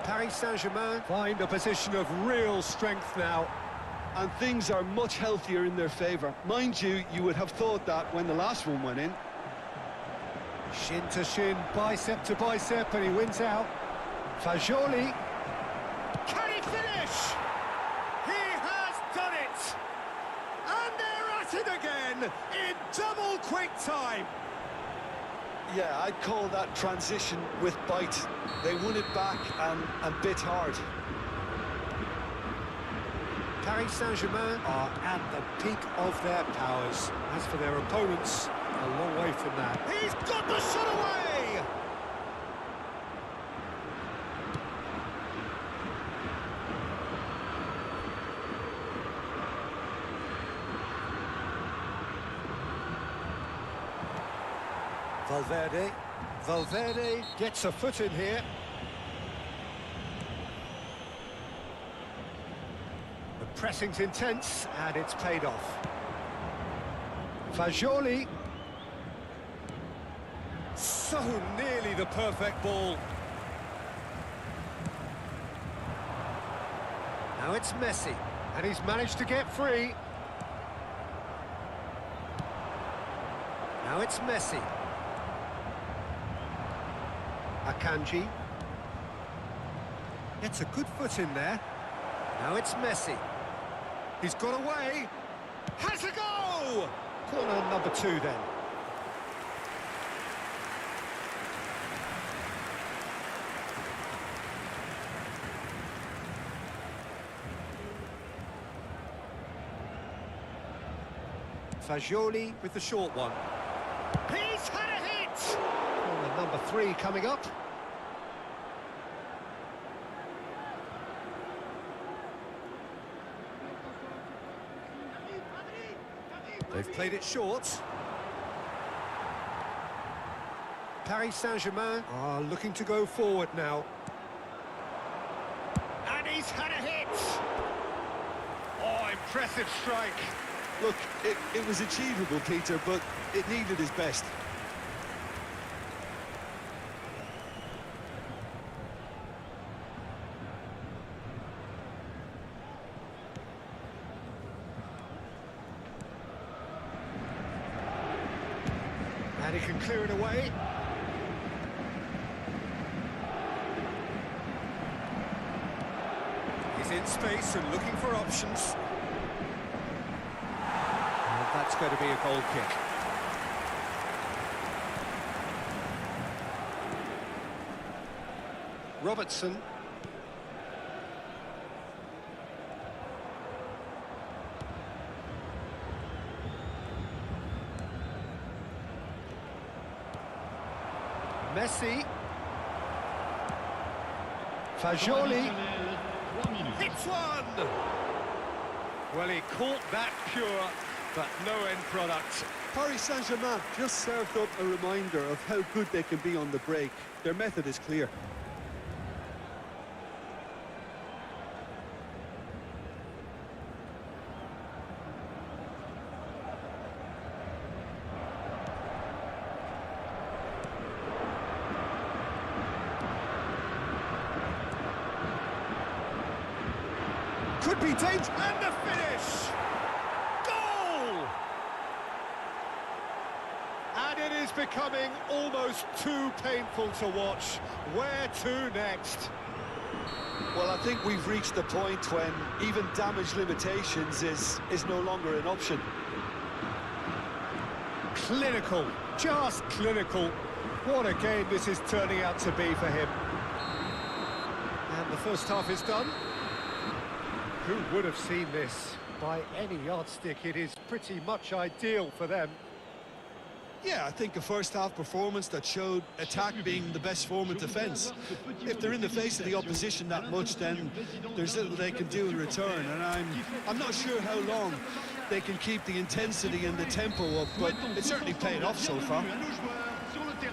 Paris Saint-Germain find a position of real strength now. And things are much healthier in their favour. Mind you, you would have thought that when the last one went in. Shin to shin, bicep to bicep, and he wins out. Fagioli. Can he finish? He has done it! And they're at it again in double quick time. Yeah, I'd call that transition with bite. They won it back and bit hard. Paris Saint-Germain are at the peak of their powers. As for their opponents, a long way from that. He's got the shot away! Valverde gets a foot in here. The pressing's intense, and it's paid off. Fagioli. So nearly the perfect ball. Now it's Messi, and he's managed to get free. Now it's Messi. Akanji. Gets a good foot in there. Now it's Messi. He's got away. Has a go! Corner number 2 then. Fagioli with the short one. He's had a hit! Corner number 3 coming up. They've played it short. Paris Saint-Germain are looking to go forward now. And he's had a hit! Oh, impressive strike. Look, it was achievable, Peter, but it needed his best. And he can clear it away. He's in space and looking for options. And that's going to be a goal kick. Robertson. Messi. Fagioli. Hits one! Well, he caught that pure, but no end product. Paris Saint-Germain just served up a reminder of how good they can be on the break. Their method is clear. Could be dangerous, and the finish! Goal! And it is becoming almost too painful to watch. Where to next? Well, I think we've reached the point when even damage limitations is no longer an option. Clinical, just clinical. What a game this is turning out to be for him. And the first half is done. Who would have seen this? By any yardstick, it is pretty much ideal for them. Yeah, I think a first-half performance that showed attack being the best form of defence. If they're in the face of the opposition that much, then there's little they can do in return, and I'm not sure how long they can keep the intensity and the tempo up, but it's certainly paid off so far.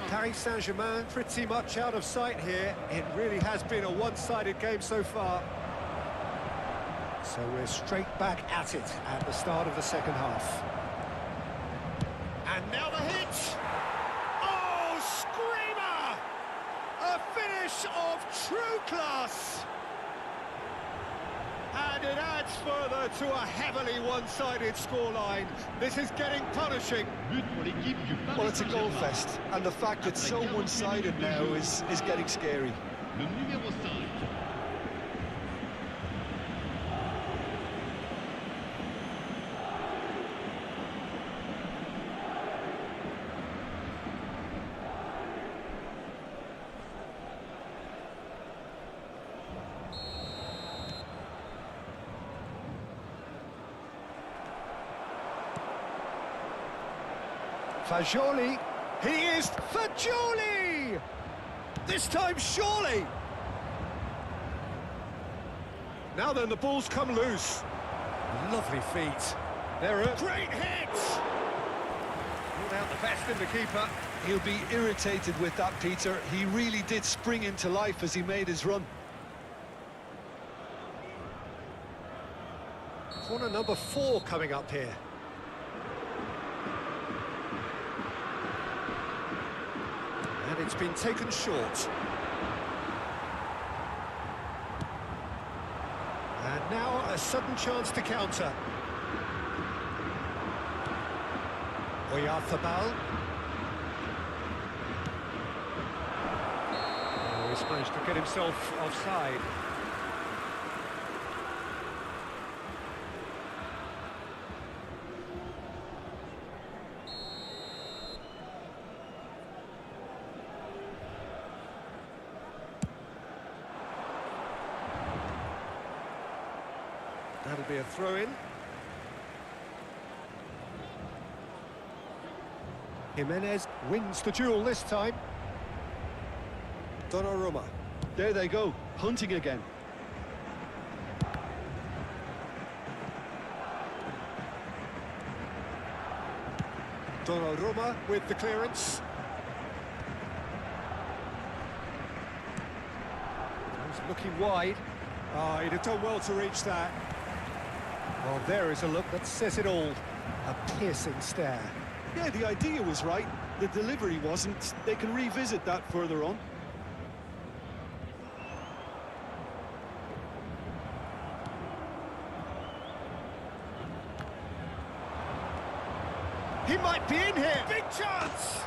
Paris Saint-Germain pretty much out of sight here. It really has been a one-sided game so far. So we're straight back at it at the start of the second half. And now the hit! Oh, screamer! A finish of true class! And it adds further to a heavily one-sided scoreline. This is getting punishing. Well, it's a goal fest, and the fact it's so one-sided now is getting scary. Le numéro 5. Fagioli, he is Fagioli! This time, surely! Now then, the ball's come loose. Lovely feet. They're a great hit! Pulled out the best in the keeper. He'll be irritated with that, Peter. He really did spring into life as he made his run. Corner number 4 coming up here. And it's been taken short. And now a sudden chance to counter. Oyarzabal. Oh, he's managed to get himself offside. That'll be a throw-in. Jimenez wins the duel this time. Donnarumma. There they go, hunting again. Donnarumma with the clearance. He's looking wide. Ah, he'd have done well to reach that. Well, there is a look that says it all. A piercing stare. Yeah, the idea was right. The delivery wasn't. They can revisit that further on. He might be in here. Big chance.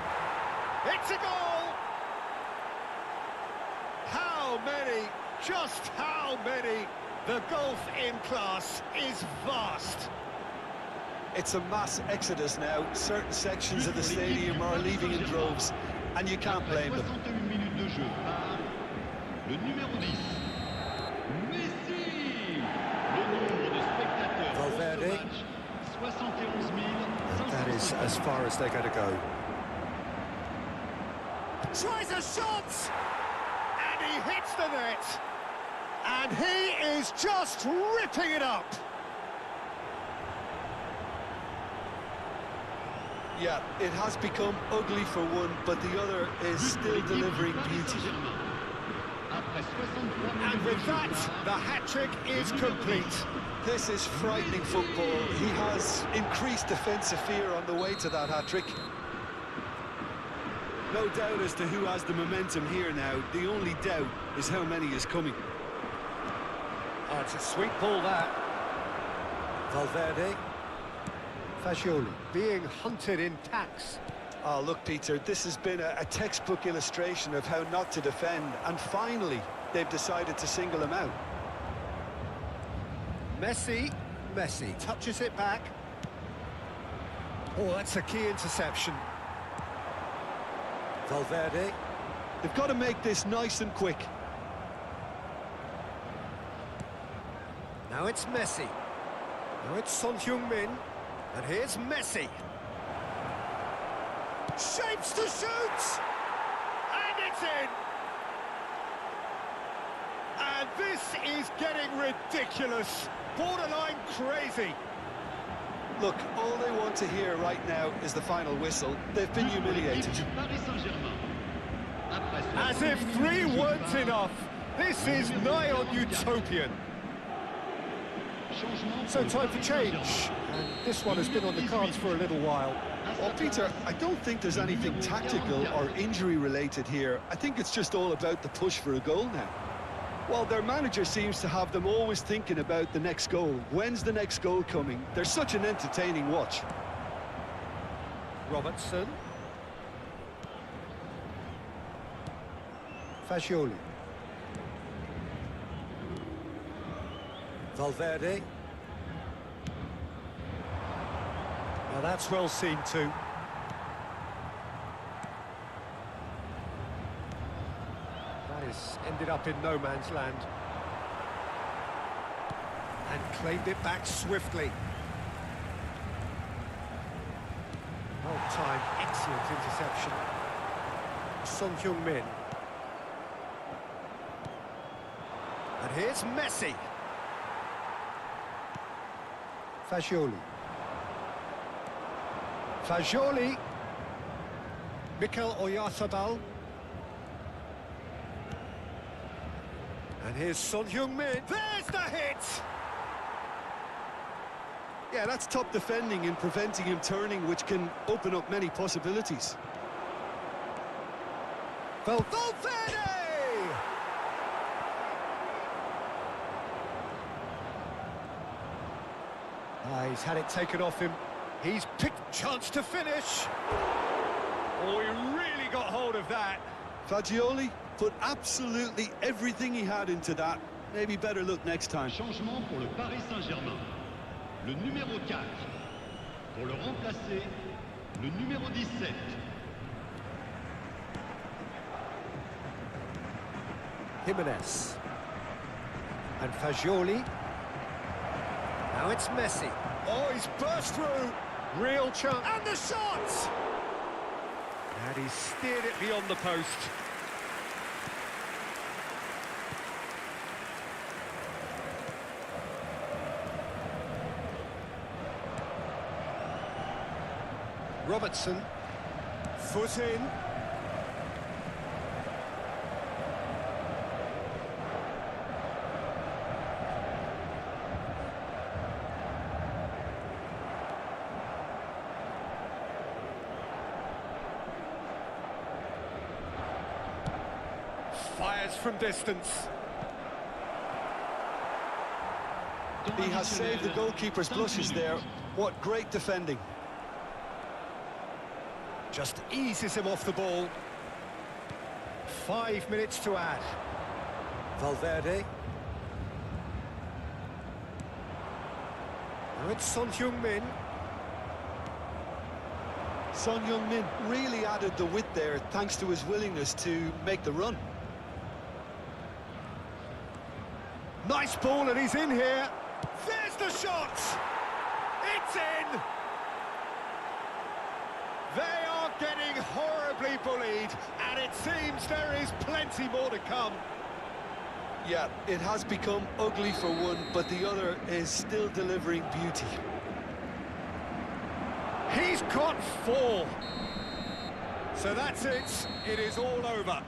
It's a goal. How many? Just how many? The gulf in class is vast. It's a mass exodus now. Certain sections of the stadium are leaving in droves, and you can't blame them. 61 minutes de jeu par le numéro 10, Messi. Le nombre de spectateurs pour Valverde. ce match, 71 500. That is as far as they're going to go. Tries a shot! And he hits the net. And he is just ripping it up. Yeah, it has become ugly for one, but the other is still delivering beauty. And with that, the hat-trick is complete. This is frightening football. He has increased defensive fear on the way to that hat-trick. No doubt as to who has the momentum here now. The only doubt is how many is coming. Oh, it's a sweet ball, that. Valverde. Fagioli being hunted in tacks. Oh, look, Peter, this has been a textbook illustration of how not to defend, and finally, they've decided to single him out. Messi touches it back. Oh, that's a key interception. Valverde. They've got to make this nice and quick. Now it's Messi. Now it's Son Heung-min. And here's Messi. Shapes to shoot! And it's in! And this is getting ridiculous. Borderline crazy. Look, all they want to hear right now is the final whistle. They've been humiliated. As if 3 weren't enough. This is nigh on utopian. So time for change. And this one has been on the cards for a little while. Well, Peter, I don't think there's anything tactical or injury-related here. I think it's just all about the push for a goal now. Well, their manager seems to have them always thinking about the next goal. When's the next goal coming? They're such an entertaining watch. Robertson. Fagioli. Valverde. Now that's well seen too. That has ended up in no man's land. And claimed it back swiftly. Well timed, excellent interception. Son Heung-min. And here's Messi. Fagioli. Fagioli. Mikel Oyarzabal. And here's Son Heung-min. There's the hit! Yeah, that's top defending and preventing him turning, which can open up many possibilities. Valverde! He's had it taken off him. He's picked chance to finish. Oh, he really got hold of that. Fagioli put absolutely everything he had into that. Maybe better look next time. Changement pour le Paris Saint-Germain. Le numéro 4. Pour le remplacer, le numéro 17. Jimenez. And Fagioli. Now it's Messi. Oh, he's burst through. Real chance. And the shot! And he steered it beyond the post. Robertson. Foot in. Fires from distance. He has saved the goalkeeper's blushes there. What great defending. Just eases him off the ball. 5 minutes to add. Valverde. Now it's Son Heung-min. Son Heung-min really added the width there thanks to his willingness to make the run. Nice ball, and he's in here. There's the shot! It's in! They are getting horribly bullied, and it seems there is plenty more to come. Yeah, it has become ugly for one, but the other is still delivering beauty. He's got 4. So that's it. It is all over.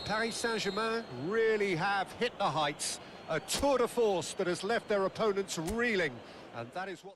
Paris Saint-Germain really have hit the heights. A tour de force that has left their opponents reeling. And that is what...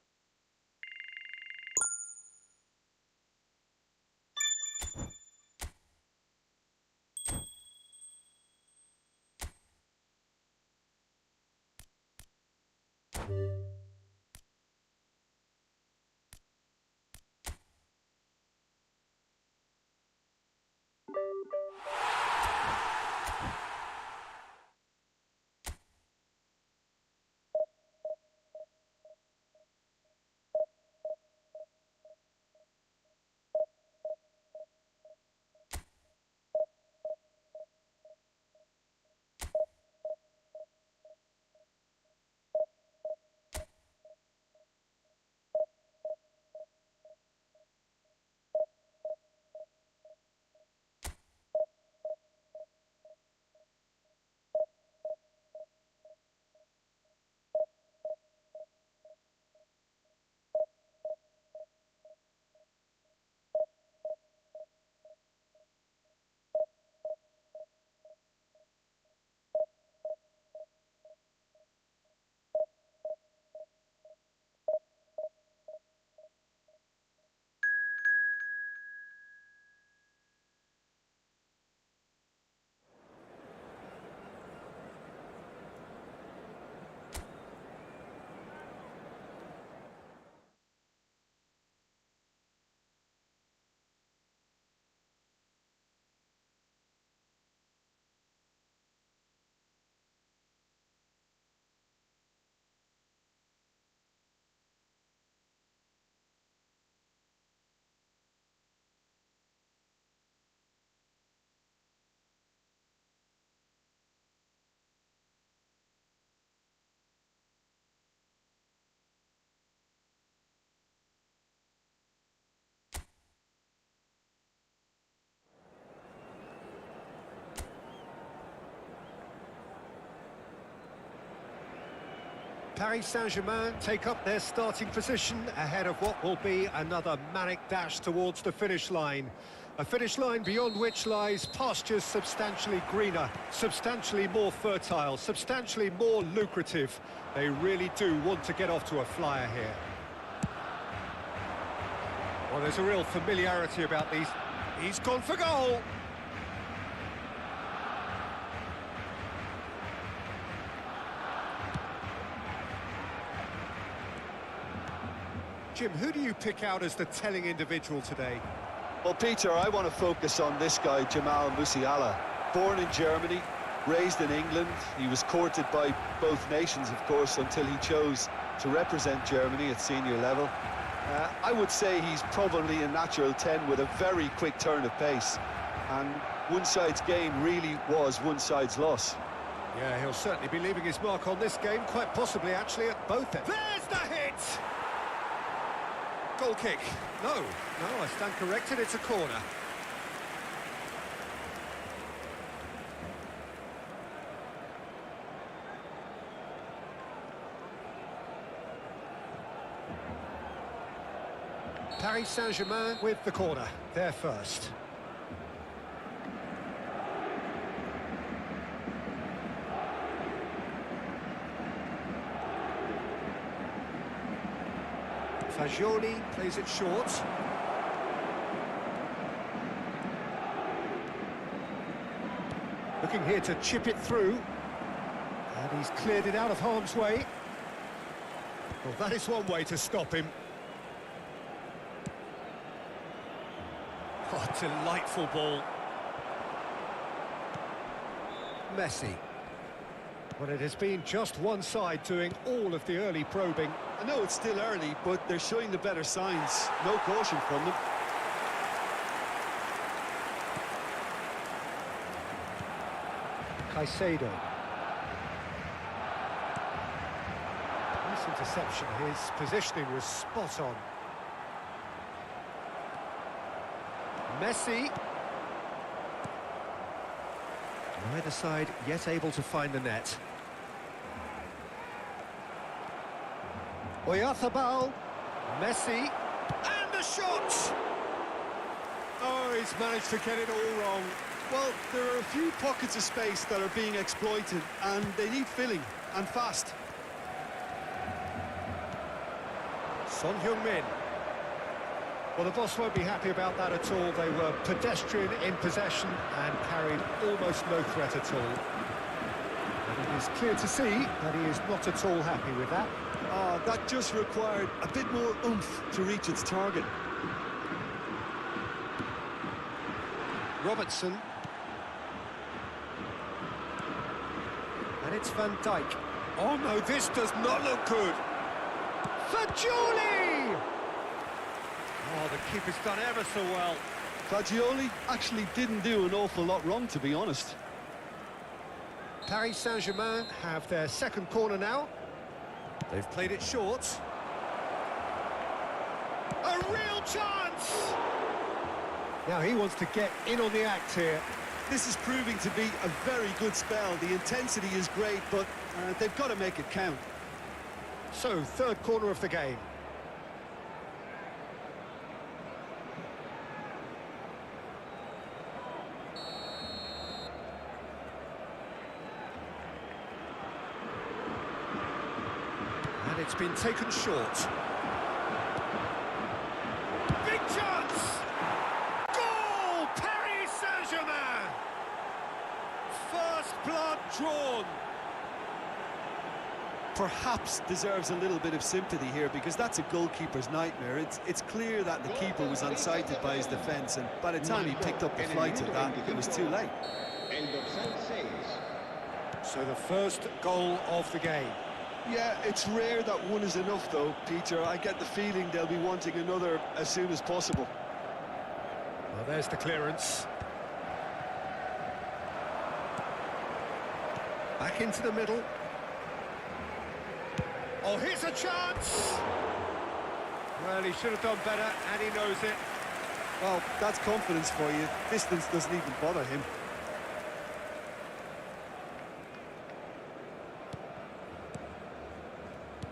Paris Saint-Germain take up their starting position ahead of what will be another manic dash towards the finish line. A finish line beyond which lies pastures substantially greener, substantially more fertile, substantially more lucrative. They really do want to get off to a flyer here. Well, there's a real familiarity about these. He's gone for goal! Jim, who do you pick out as the telling individual today? Well, Peter, I want to focus on this guy, Jamal Musiala. Born in Germany, raised in England. He was courted by both nations, of course, until he chose to represent Germany at senior level. I would say he's probably a natural 10 with a very quick turn of pace. And one side's game really was one side's loss. Yeah, he'll certainly be leaving his mark on this game, quite possibly actually at both ends. There's the hit! Goal kick. No, I stand corrected, it's a corner. Paris Saint-Germain with the corner, they're first. Fagioli plays it short. Looking here to chip it through. And he's cleared it out of harm's way. Well, that is one way to stop him. Oh, delightful ball. Messi. Well, it has been just one side doing all of the early probing. I know it's still early, but they're showing the better signs. No caution from them. Caicedo. Nice interception. His positioning was spot on. Messi. Neither side yet able to find the net. Oyarzabal. Messi. And a shot! Oh, he's managed to get it all wrong. Well, there are a few pockets of space that are being exploited, and they need filling, and fast. Son Heung-min. Well, the boss won't be happy about that at all. They were pedestrian in possession and carried almost no threat at all. And it is clear to see that he is not at all happy with that. That just required a bit more oomph to reach its target. Robertson. And it's Van Dijk. Oh no, this does not look good. Fagioli! Oh, the keeper's done ever so well. Fagioli actually didn't do an awful lot wrong, to be honest. Paris Saint-Germain have their second corner now. They've played it short. A real chance! Now he wants to get in on the act here. This is proving to be a very good spell. The intensity is great, but they've got to make it count. So, third corner of the game. And it's been taken short. Big chance! Goal! Paris Saint-Germain! First blood drawn. Perhaps deserves a little bit of sympathy here, because that's a goalkeeper's nightmare. It's clear that the keeper was unsighted by his defence, and by the time he picked up the flight of that, it was too late. So the first goal of the game. Yeah, it's rare that one is enough, though, Peter. I get the feeling they'll be wanting another as soon as possible. Well, there's the clearance. Back into the middle. Oh, here's a chance! Well, he should have done better, and he knows it. Well, that's confidence for you. Distance doesn't even bother him.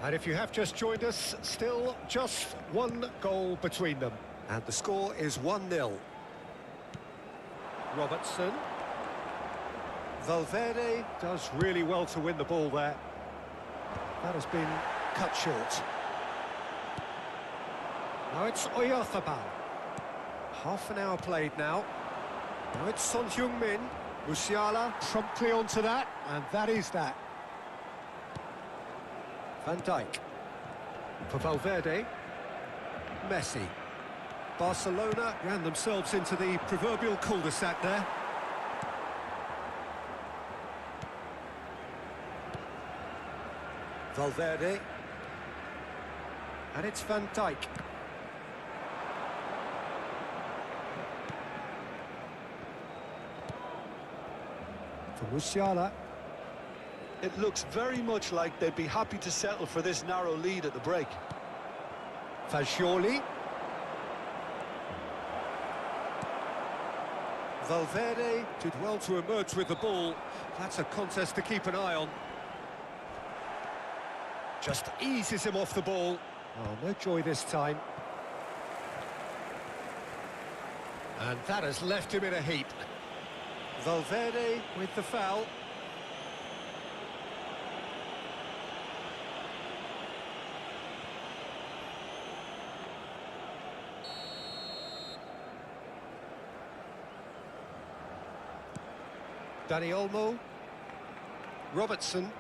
And if you have just joined us, still just one goal between them. And the score is 1-0. Robertson. Valverde does really well to win the ball there. That has been cut short. Now it's Oyarzabal. Half an hour played now. Now it's Son Heung-min. Musiala promptly onto that, and that is that. Van Dijk. For Valverde. Messi. Barcelona ran themselves into the proverbial cul-de-sac there. Valverde. And it's Van Dijk. For Musiala. It looks very much like they'd be happy to settle for this narrow lead at the break. Fagioli. Valverde did well to emerge with the ball. That's a contest to keep an eye on. Just eases him off the ball. Oh, no joy this time. And that has left him in a heap. Valverde with the foul. Dani Olmo. Robertson.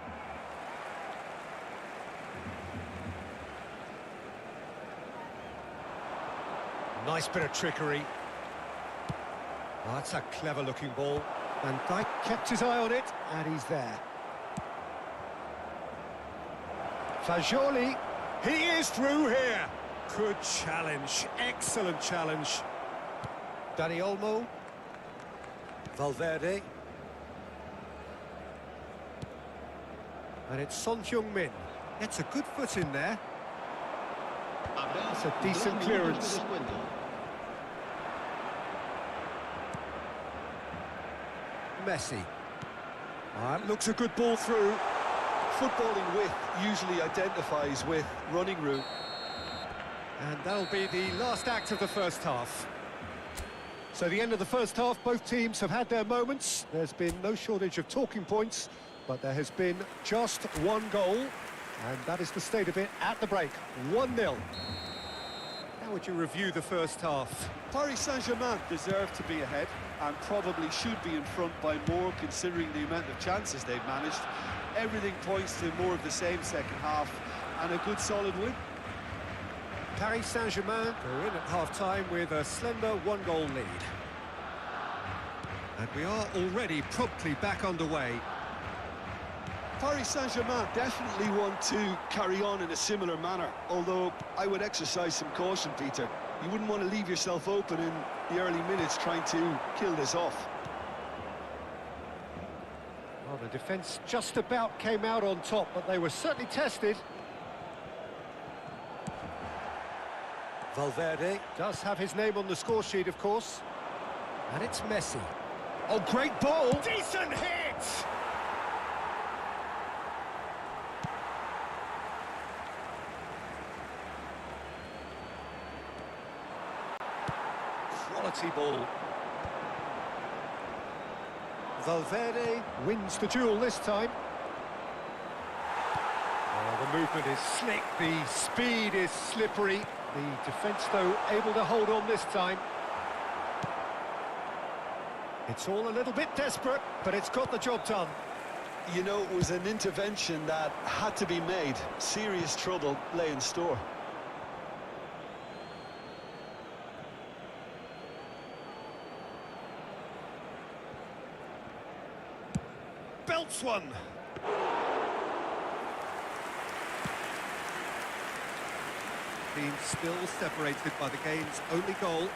Nice bit of trickery. Oh, that's a clever-looking ball. Van Dijk kept his eye on it, and he's there. Fagioli, he is through here. Good challenge, excellent challenge. Dani Olmo. Valverde. And it's Son Heung-min. Gets a good foot in there. That's a decent clearance. Messi. Looks a good ball through. Footballing width usually identifies with running room. And that'll be the last act of the first half. So the end of the first half, both teams have had their moments. There's been no shortage of talking points, but there has been just one goal, and that is the state of it at the break. 1-0. How would you review the first half? Paris Saint-Germain deserve to be ahead and probably should be in front by more, considering the amount of chances they've managed. Everything points to more of the same second half and a good solid win. Paris Saint-Germain are in at half-time with a slender one-goal lead. And we are already promptly back underway. Paris Saint-Germain definitely want to carry on in a similar manner, although I would exercise some caution, Peter. You wouldn't want to leave yourself open in the early minutes trying to kill this off. Well, the defence just about came out on top, but they were certainly tested. Valverde does have his name on the score sheet, of course. And it's Messi. Oh, great ball! Decent hit! Quality ball. Valverde wins the duel this time. Oh, the movement is slick, the speed is slippery. The defence, though, able to hold on this time. It's all a little bit desperate, but it's got the job done. You know, it was an intervention that had to be made. Serious trouble lay in store. Belts one. Being still separated by the game's only goal.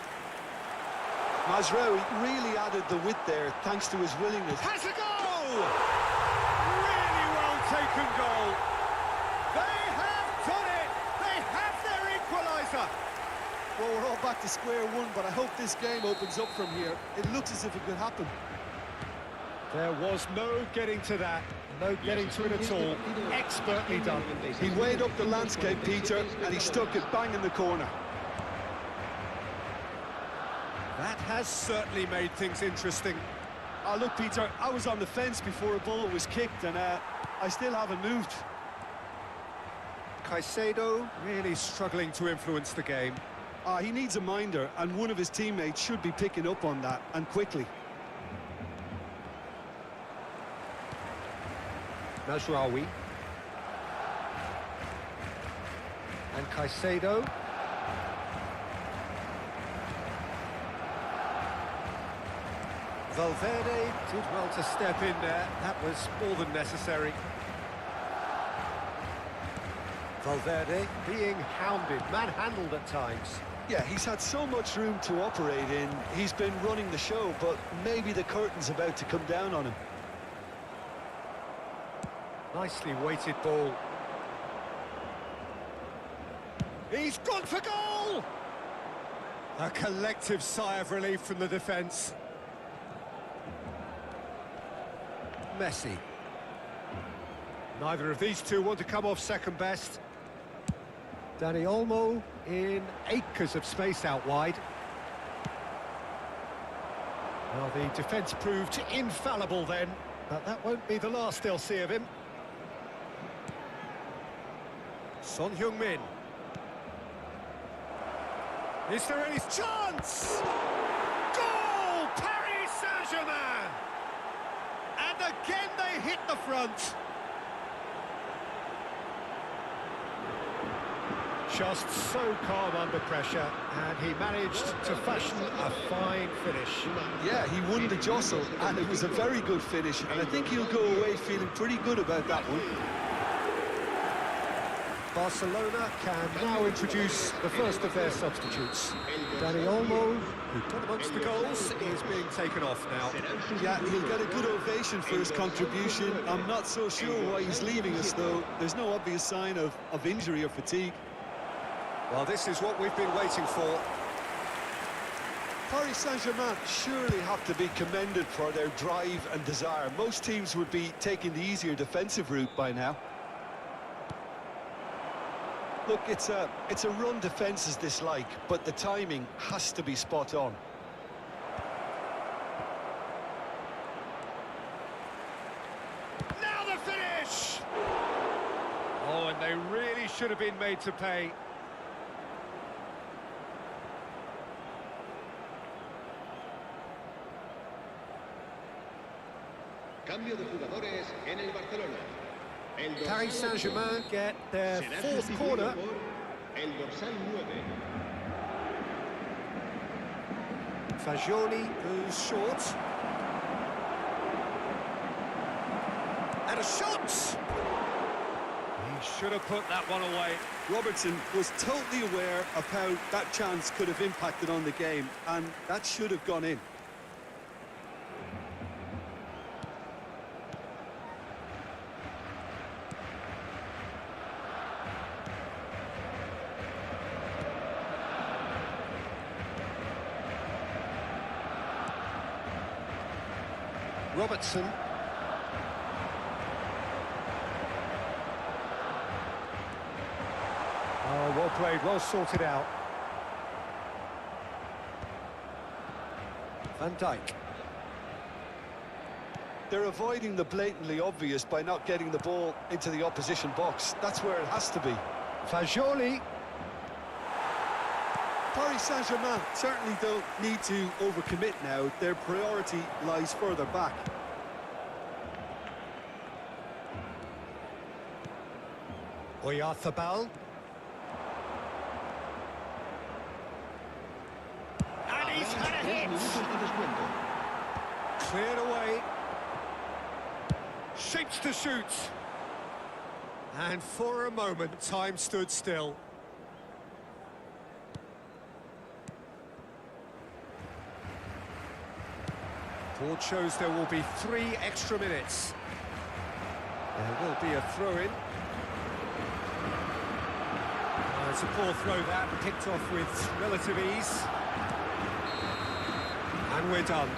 Mazraoui really added the width there thanks to his willingness. Has a goal! Really well taken goal. They have done it! They have their equaliser! Well, we're all back to square one, but I hope this game opens up from here. It looks as if it could happen. There was no getting to that. No getting to it at all. Expertly done. He weighed up the landscape, Peter, and he stuck it bang in the corner. That has certainly made things interesting. Look, Peter, I was on the fence before a ball was kicked, and I still haven't moved. Caicedo really struggling to influence the game. He needs a minder, and one of his teammates should be picking up on that, and quickly. Mazraoui. And Caicedo. Valverde did well to step in there. That was more than necessary. Valverde being hounded, manhandled at times. Yeah, he's had so much room to operate in. He's been running the show, but maybe the curtain's about to come down on him. Nicely weighted ball. He's gone for goal! A collective sigh of relief from the defence. Messi. Neither of these two want to come off second best. Dani Olmo in acres of space out wide. Well, the defence proved infallible then, but that won't be the last they'll see of him. Son Heung-min. Is there any chance? Goal! Paris Saint-Germain! And again they hit the front. Just so calm under pressure, and he managed to fashion a fine finish. Yeah, he won the jostle, and it was a very good finish, and I think he'll go away feeling pretty good about that one. Barcelona can now introduce the first of their substitutes. Dani Olmo, who got amongst the goals, is being taken off now. Yeah, he'll get a good ovation for his contribution. I'm not so sure why he's leaving us, though. There's no obvious sign of injury or fatigue. Well, this is what we've been waiting for. Paris Saint-Germain surely have to be commended for their drive and desire. Most teams would be taking the easier defensive route by now. Look, it's a run defence is dislike, but the timing has to be spot on. Now the finish! Oh, and they really should have been made to pay. Cambio de jugadores en el Barcelona. Paris Saint-Germain get their fourth corner. El dorsal 9. Fagioli goes short. And a shot! He should have put that one away. Robertson was totally aware of how that chance could have impacted on the game, and that should have gone in. Robertson. Oh, well played, well sorted out. Van Dijk. They're avoiding the blatantly obvious by not getting the ball into the opposition box. That's where it has to be. Fagioli. Paris Saint-Germain certainly don't need to overcommit now. Their priority lies further back. Oyarzabal. And he's had a hit! Cleared away. Shapes to shoot. And for a moment, time stood still. Board shows there will be 3 extra minutes. There will be a throw-in. It's a poor throw that, picked off with relative ease. And we're done.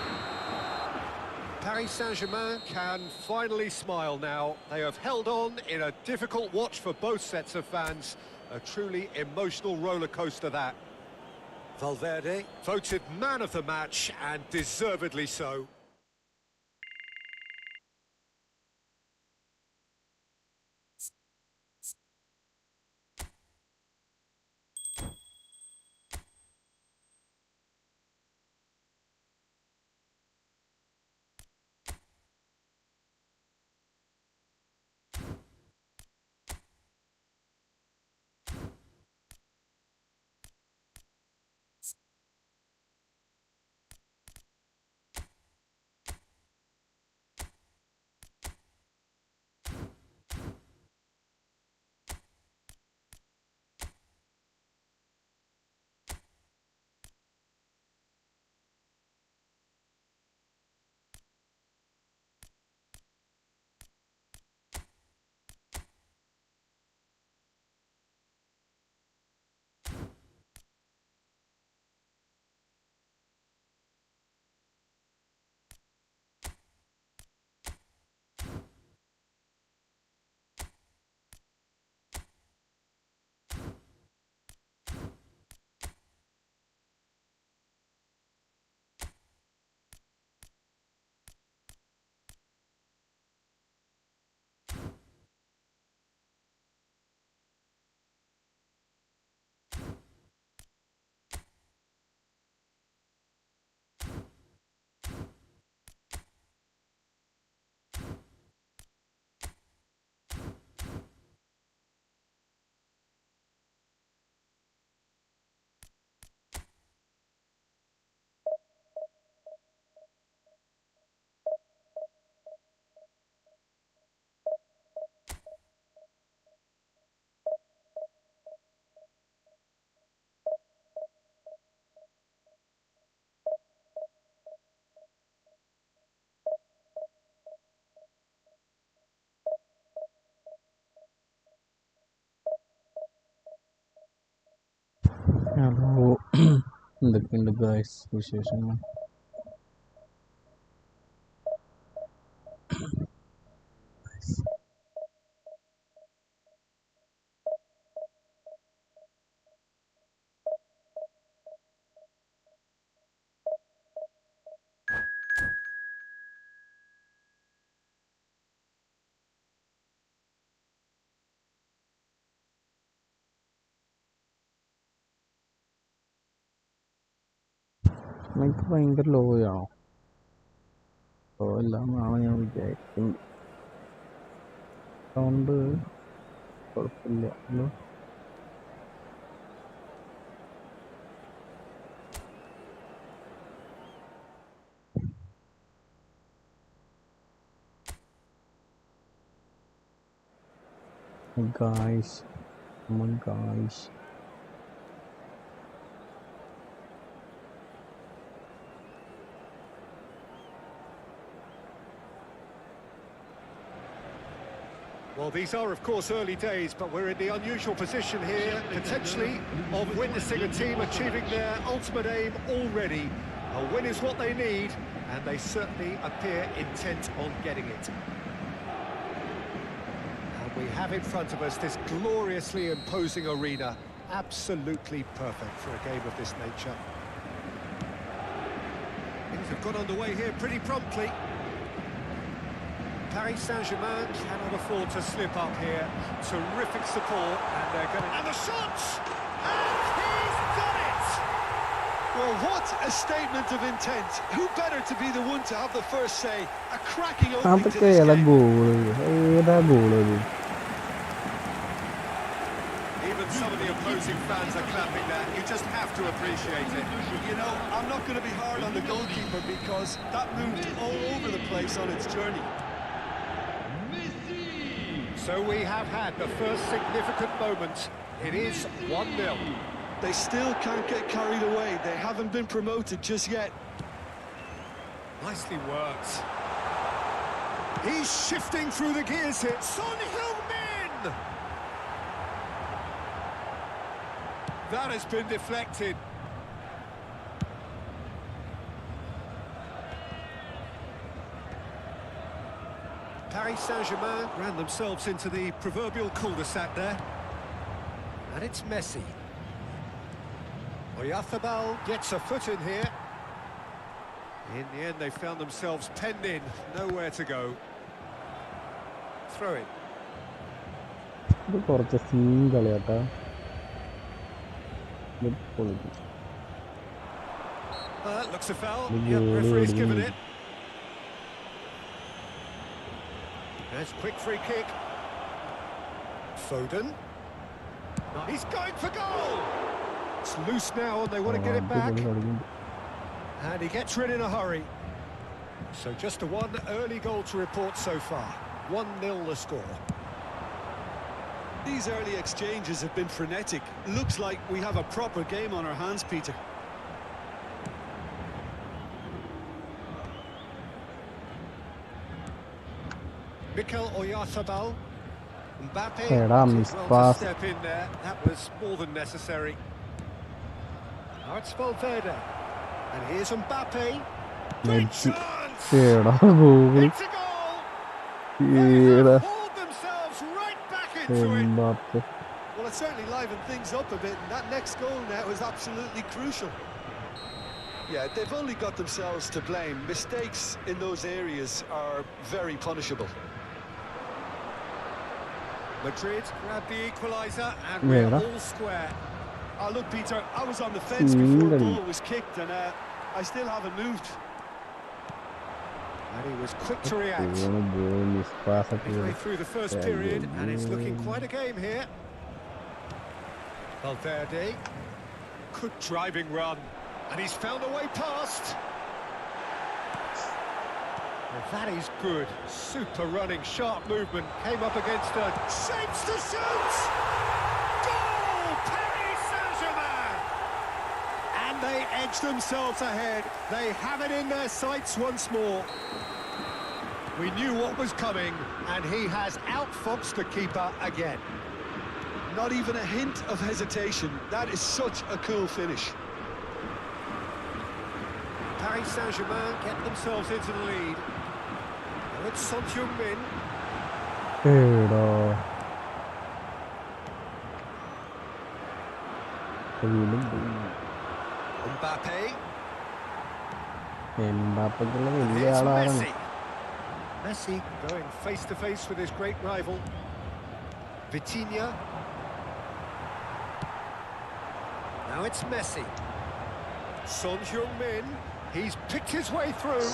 Paris Saint-Germain can finally smile now. They have held on in a difficult watch for both sets of fans. A truly emotional roller coaster that. Valverde voted man of the match, and deservedly so. Hello എന്തൊക്കെയുണ്ട് guys വിശേഷങ്ങൾ? എനിക്ക് ഭയങ്കര ലോയാണോ? Law അല്ല എന്നാണ് ഞാൻ വിചാരിക്കുന്നത്. Sound കുഴപ്പമില്ല. Hello guys, guys Well, these are, of course, early days, but we're in the unusual position here, potentially, of witnessing a team achieving their ultimate aim already. A win is what they need, and they certainly appear intent on getting it. And we have in front of us this gloriously imposing arena, absolutely perfect for a game of this nature. Things have got underway here pretty promptly. Paris Saint-Germain cannot afford to slip up here. Terrific support, and they're going to... And the shots! And he's done it! Well, what a statement of intent. Who better to be the one to have the first say? A cracking opening to അതൊക്കെ this ഏതാ game. Goal? ഏതാ goal? Even some of the opposing fans are clapping that. You just have to appreciate it. You know, I'm not going to be hard on the goalkeeper because that moved all over the place on its journey. So we have had the first significant moment. It is 1-0. They still can't get carried away. They haven't been promoted just yet. Nicely worked. He's shifting through the gears here. Son Heung-min! That has been deflected. Paris Saint-Germain ran themselves into the proverbial cul-de-sac there. And it's Messi. Oyarzabal gets a foot in here. In the end, they found themselves penned in, nowhere to go. Throw it. ഇത് കുറച്ച് scene കളിയാട്ടാ. Looks a foul. Yep, referee's given it. That's quick free kick. Foden. He's going for goal! It's loose now and they want to get it back. And he gets rid in a hurry. So just a one early goal to report so far. 1-0 the score. These early exchanges have been frenetic. Looks like we have a proper game on our hands, Peter. Mikel Oyarzabal. Mbappe Eram, did miss well pass. to step in there. That was more than necessary. Now it's Valverde. And here's Mbappe. Great chance! ഏടാ goal? It's a goal! ഏടാ They've hauled themselves right back into it. Mbappe. Well, it certainly livened things up a bit, and that next goal now is absolutely crucial. Yeah, they've only got themselves to blame. Mistakes in those areas are very punishable. Madrid grabbed the equaliser and we're Yeah. all square. Oh, look, Peter, I was on the fence before the ball was kicked, and I still haven't moved. And he was quick to react. Goal miss pass ഒക്കെ Midway through the first Yeah, period, yeah, and it's looking yeah. quite a game here. Valverde. Good driving run. And he's found a way past. Well, that is good. Super running, sharp movement. Came up against a... Shapes to shoot! Goal! Paris Saint-Germain! And they edge themselves ahead. They have it in their sights once more. We knew what was coming, and he has outfoxed the keeper again. Not even a hint of hesitation. That is such a cool finish. Paris Saint-Germain get themselves into the lead. Now it's Son Heung-min. Mbappe. Here's Messi. Messi going face-to-face with his great rival. Vitinha. Now it's Messi. Son Heung-min. He's picked his way through.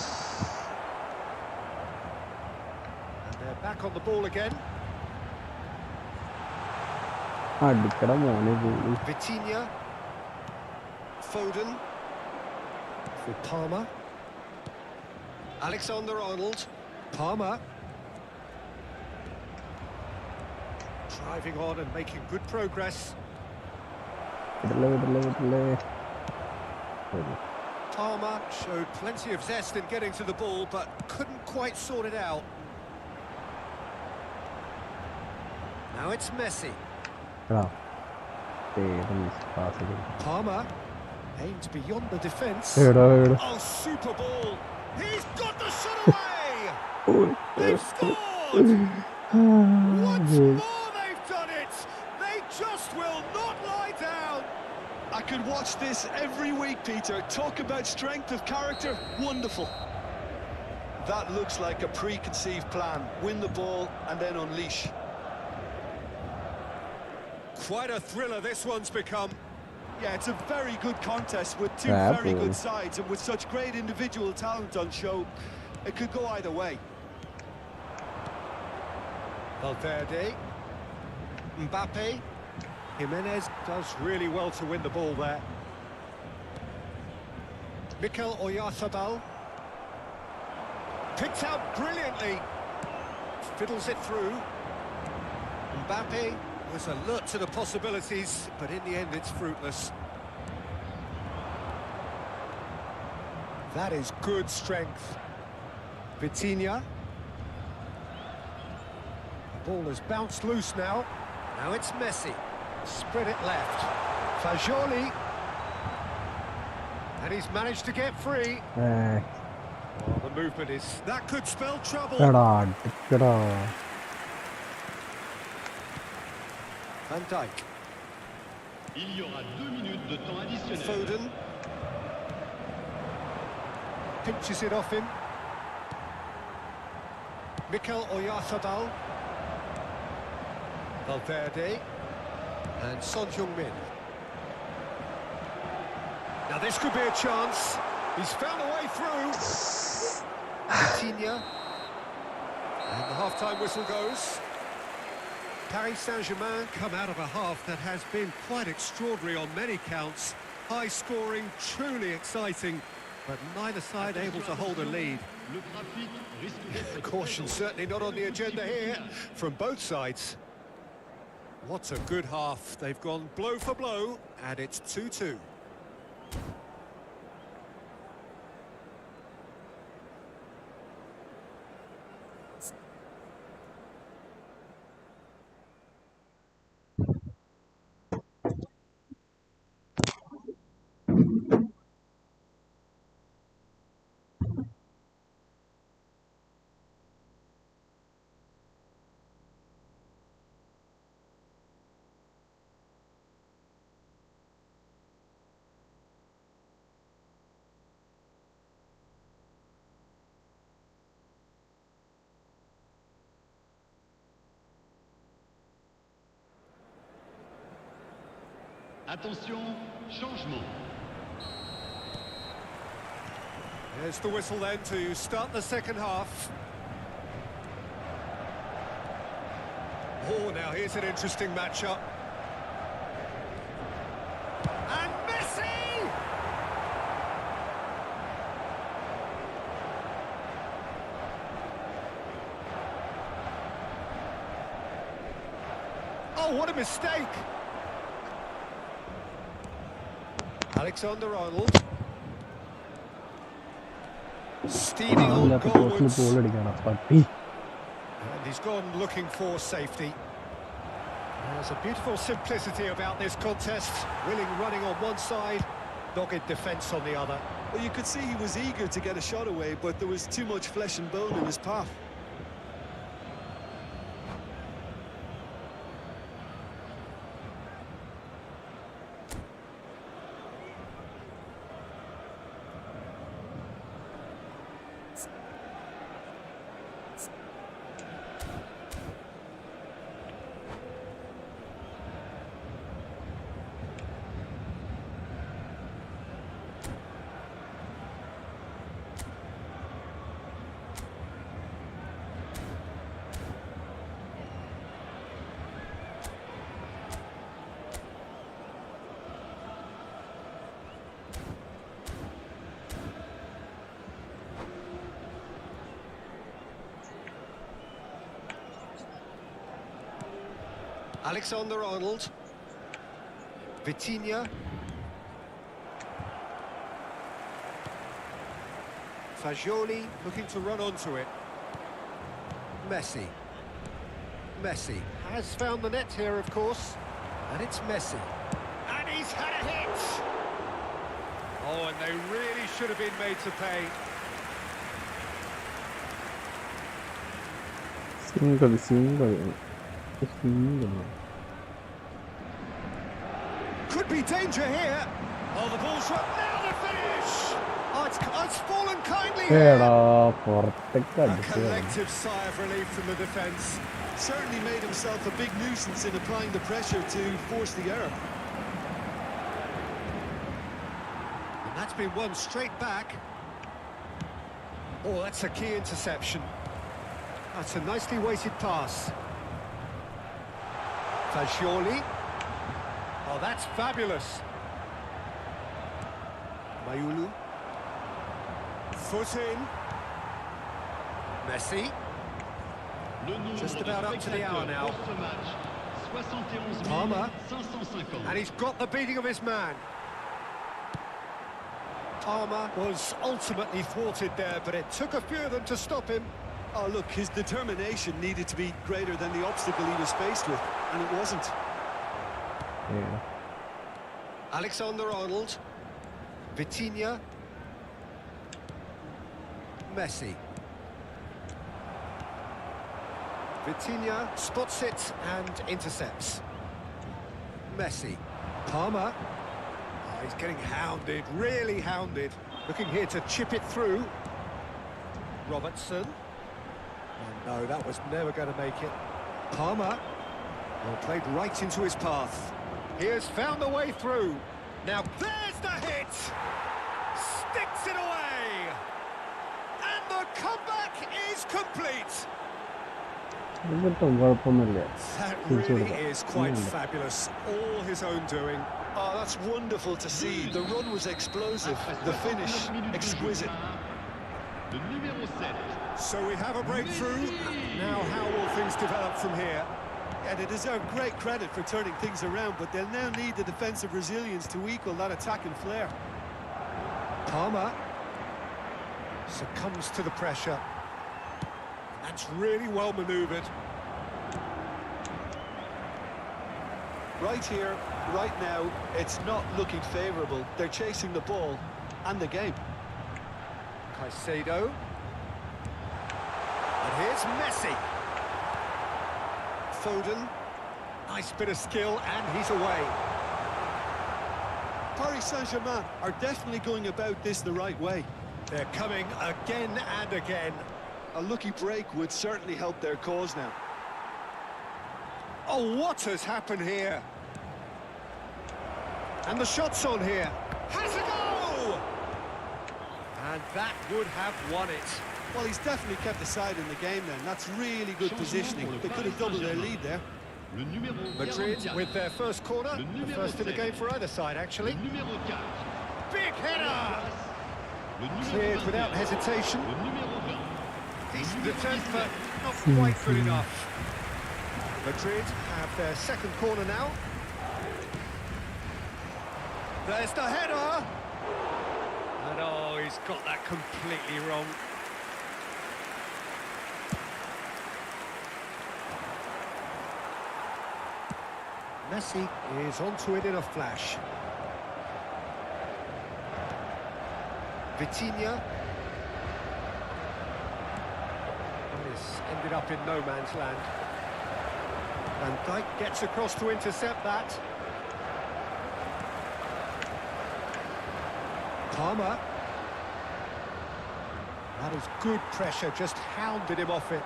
And they're back on the ball again. Vitinha. Foden. For Palmer. Alexander-Arnold. Palmer. Driving on and making good progress. Palmer showed plenty of zest in getting to the ball, but couldn't quite sort it out. Now it's Messi. Palmer aimed beyond the defence. Oh, super ball! He's got the shot away! They've scored! Once more they've done it! They just will not lie down! I could watch this every week, Peter. Talk about strength of character. Wonderful. That looks like a preconceived plan. Win the ball and then unleash. Quite a thriller this one's become. Yeah, it's a very good contest with two very good sides, and with such great individual talent on show, it could go either way. Valverde. Mbappe. Jimenez does really well to win the ball there. Mikel Oyarzabal. Picked out brilliantly. Fiddles it through. Mbappe was alert to the possibilities, but in the end it's fruitless. That is good strength. Vitinha. The ball has bounced loose now. Now it's Messi. Spread it left. Fagioli. And he's managed to get free. Oh, the movement is... That could spell trouble. Van Dijk. Il y aura 2 minutes de temps additionnel. Foden. Pinches it off him. Mikel Oyarzabal. Valverde. And Son Heung-min. Now this could be a chance. He's found a way through. Vitinha. And the half-time whistle goes. Paris Saint-Germain come out of a half that has been quite extraordinary on many counts. High scoring, truly exciting, but neither side able to hold a lead. Caution certainly not on the agenda here from both sides. What a good half. They've gone blow for blow, and it's 2-2. Attention, changement. There's the whistle then to start the second half. Oh, now here's an interesting matchup. And Messi! Oh, what a mistake! Alexander-Arnold. Steaming on goalwards. And he's gone looking for safety. There's a beautiful simplicity about this contest. Willing running on one side, dogged defence on the other. Well, you could see he was eager to get a shot away, but there was too much flesh and bone in his path. Alexander-Arnold. Vitinha. Fagioli looking to run onto it. Messi. Messi has found the net here, of course. And it's Messi. And he's had a hit! Oh, and they really should have been made to pay. Single. Could be danger here. Oh, the ball's right. Now the finish! Oh, it's fallen kindly here. A collective sigh of relief from the defence. Certainly made himself a big nuisance in applying the pressure to force the error. And that's been won straight back. Oh, that's a key interception. That's a nicely weighted pass. Fagioli. Oh, that's fabulous. Mayulu. Foot in. Messi. Just about up to the hour now. Palmer. And he's got the beating of his man. Palmer was ultimately thwarted there, but it took a few of them to stop him. Oh, look, his determination needed to be greater than the obstacle he was faced with, and it wasn't. Yeah. Alexander-Arnold. Vitinha. Messi. Vitinha spots it and intercepts. Messi. Palmer. Oh, he's getting hounded, really hounded. Looking here to chip it through. Robertson. Oh, no, that was never going to make it. Palmer. Well, played right into his path. He has found a way through. Now, there's the hit! Sticks it away! And the comeback is complete! That really is quite fabulous. All his own doing. Oh, that's wonderful to see. The run was explosive, the finish exquisite. So we have a breakthrough. Now how will things develop from here? Yeah, they deserve great credit for turning things around, but they'll now need the defensive resilience to equal that attacking flair. Palmer succumbs to the pressure. That's really well manoeuvred. Right here, right now, it's not looking favourable. They're chasing the ball and the game. Caicedo. And here's Messi. Foden. Nice bit of skill, and he's away. Paris Saint-Germain are definitely going about this the right way. They're coming again and again. A lucky break would certainly help their cause now. Oh, what has happened here? And the shot's on here. Has a go! And that would have won it. Well, he's definitely kept the side in the game then. That's really good positioning. They could have doubled their lead there. Madrid with their first corner. The first in the game for either side, actually. Big header! Cleared without hesitation. Decent attempt, but not quite good enough. Madrid have their second corner now. There's the header! And oh, he's got that completely wrong. Messi is onto it in a flash. Vitinha. This ended up in no man's land. Van Dijk gets across to intercept that. Palmer. That is good pressure, just hounded him off it.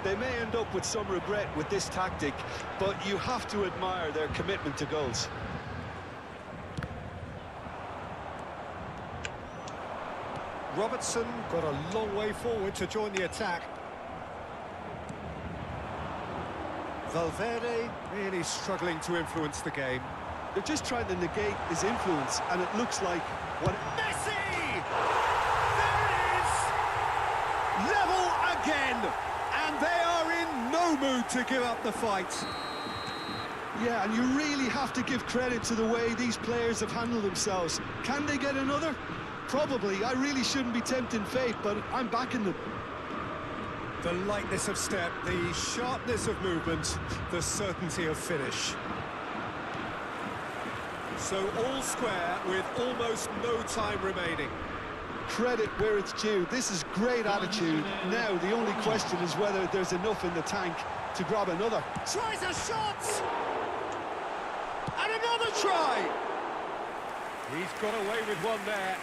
They may end up with some regret with this tactic, but you have to admire their commitment to goals. Robertson got a long way forward to join the attack. Valverde really struggling to influence the game. They're just trying to negate his influence, and it looks like what... Messi! There it is! Level again! And they are in no mood to give up the fight. Yeah, and you really have to give credit to the way these players have handled themselves. Can they get another? Probably. I really shouldn't be tempting fate, but I'm backing them. The lightness of step, the sharpness of movement, the certainty of finish. So all square with almost no time remaining. Credit where it's due. This is great attitude. Now the only question is whether there's enough in the tank to grab another. Tries a shot! And another try! He's got away with one there.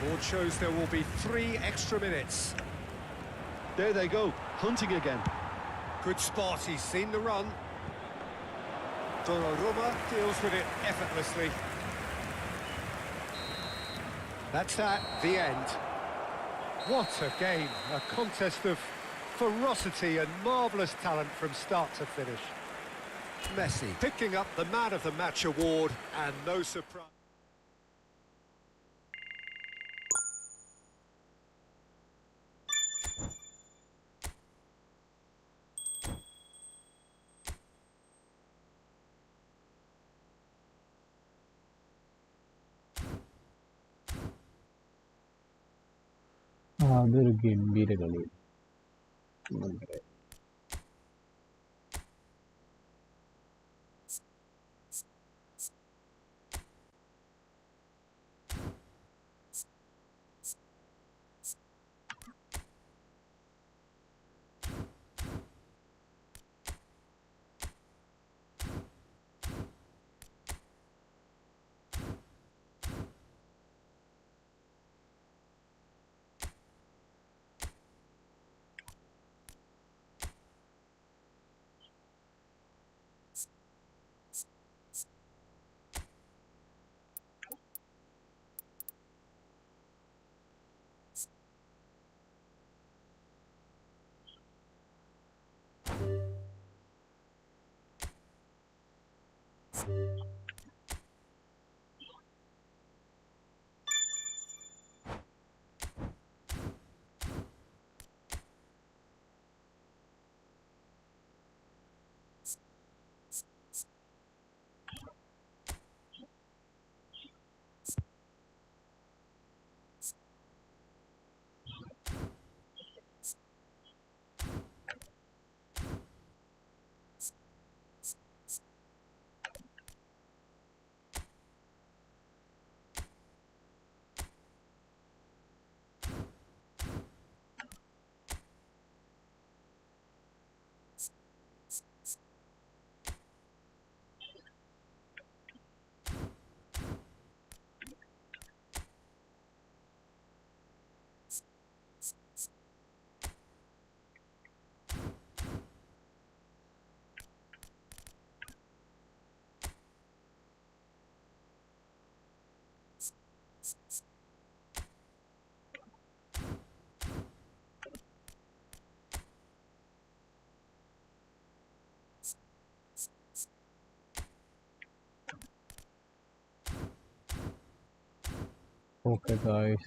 Board shows there will be 3 extra minutes. There they go, hunting again. Good spot, he's seen the run. Donnarumma deals with it effortlessly. That's that, the end. What a game, a contest of ferocity and marvellous talent from start to finish. Messi picking up the Man of the Match award, and no surprise. അതൊരു ഗംഭീര കളി. Okay guys,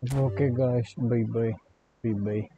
Okay guys, bye bye. Bye bye.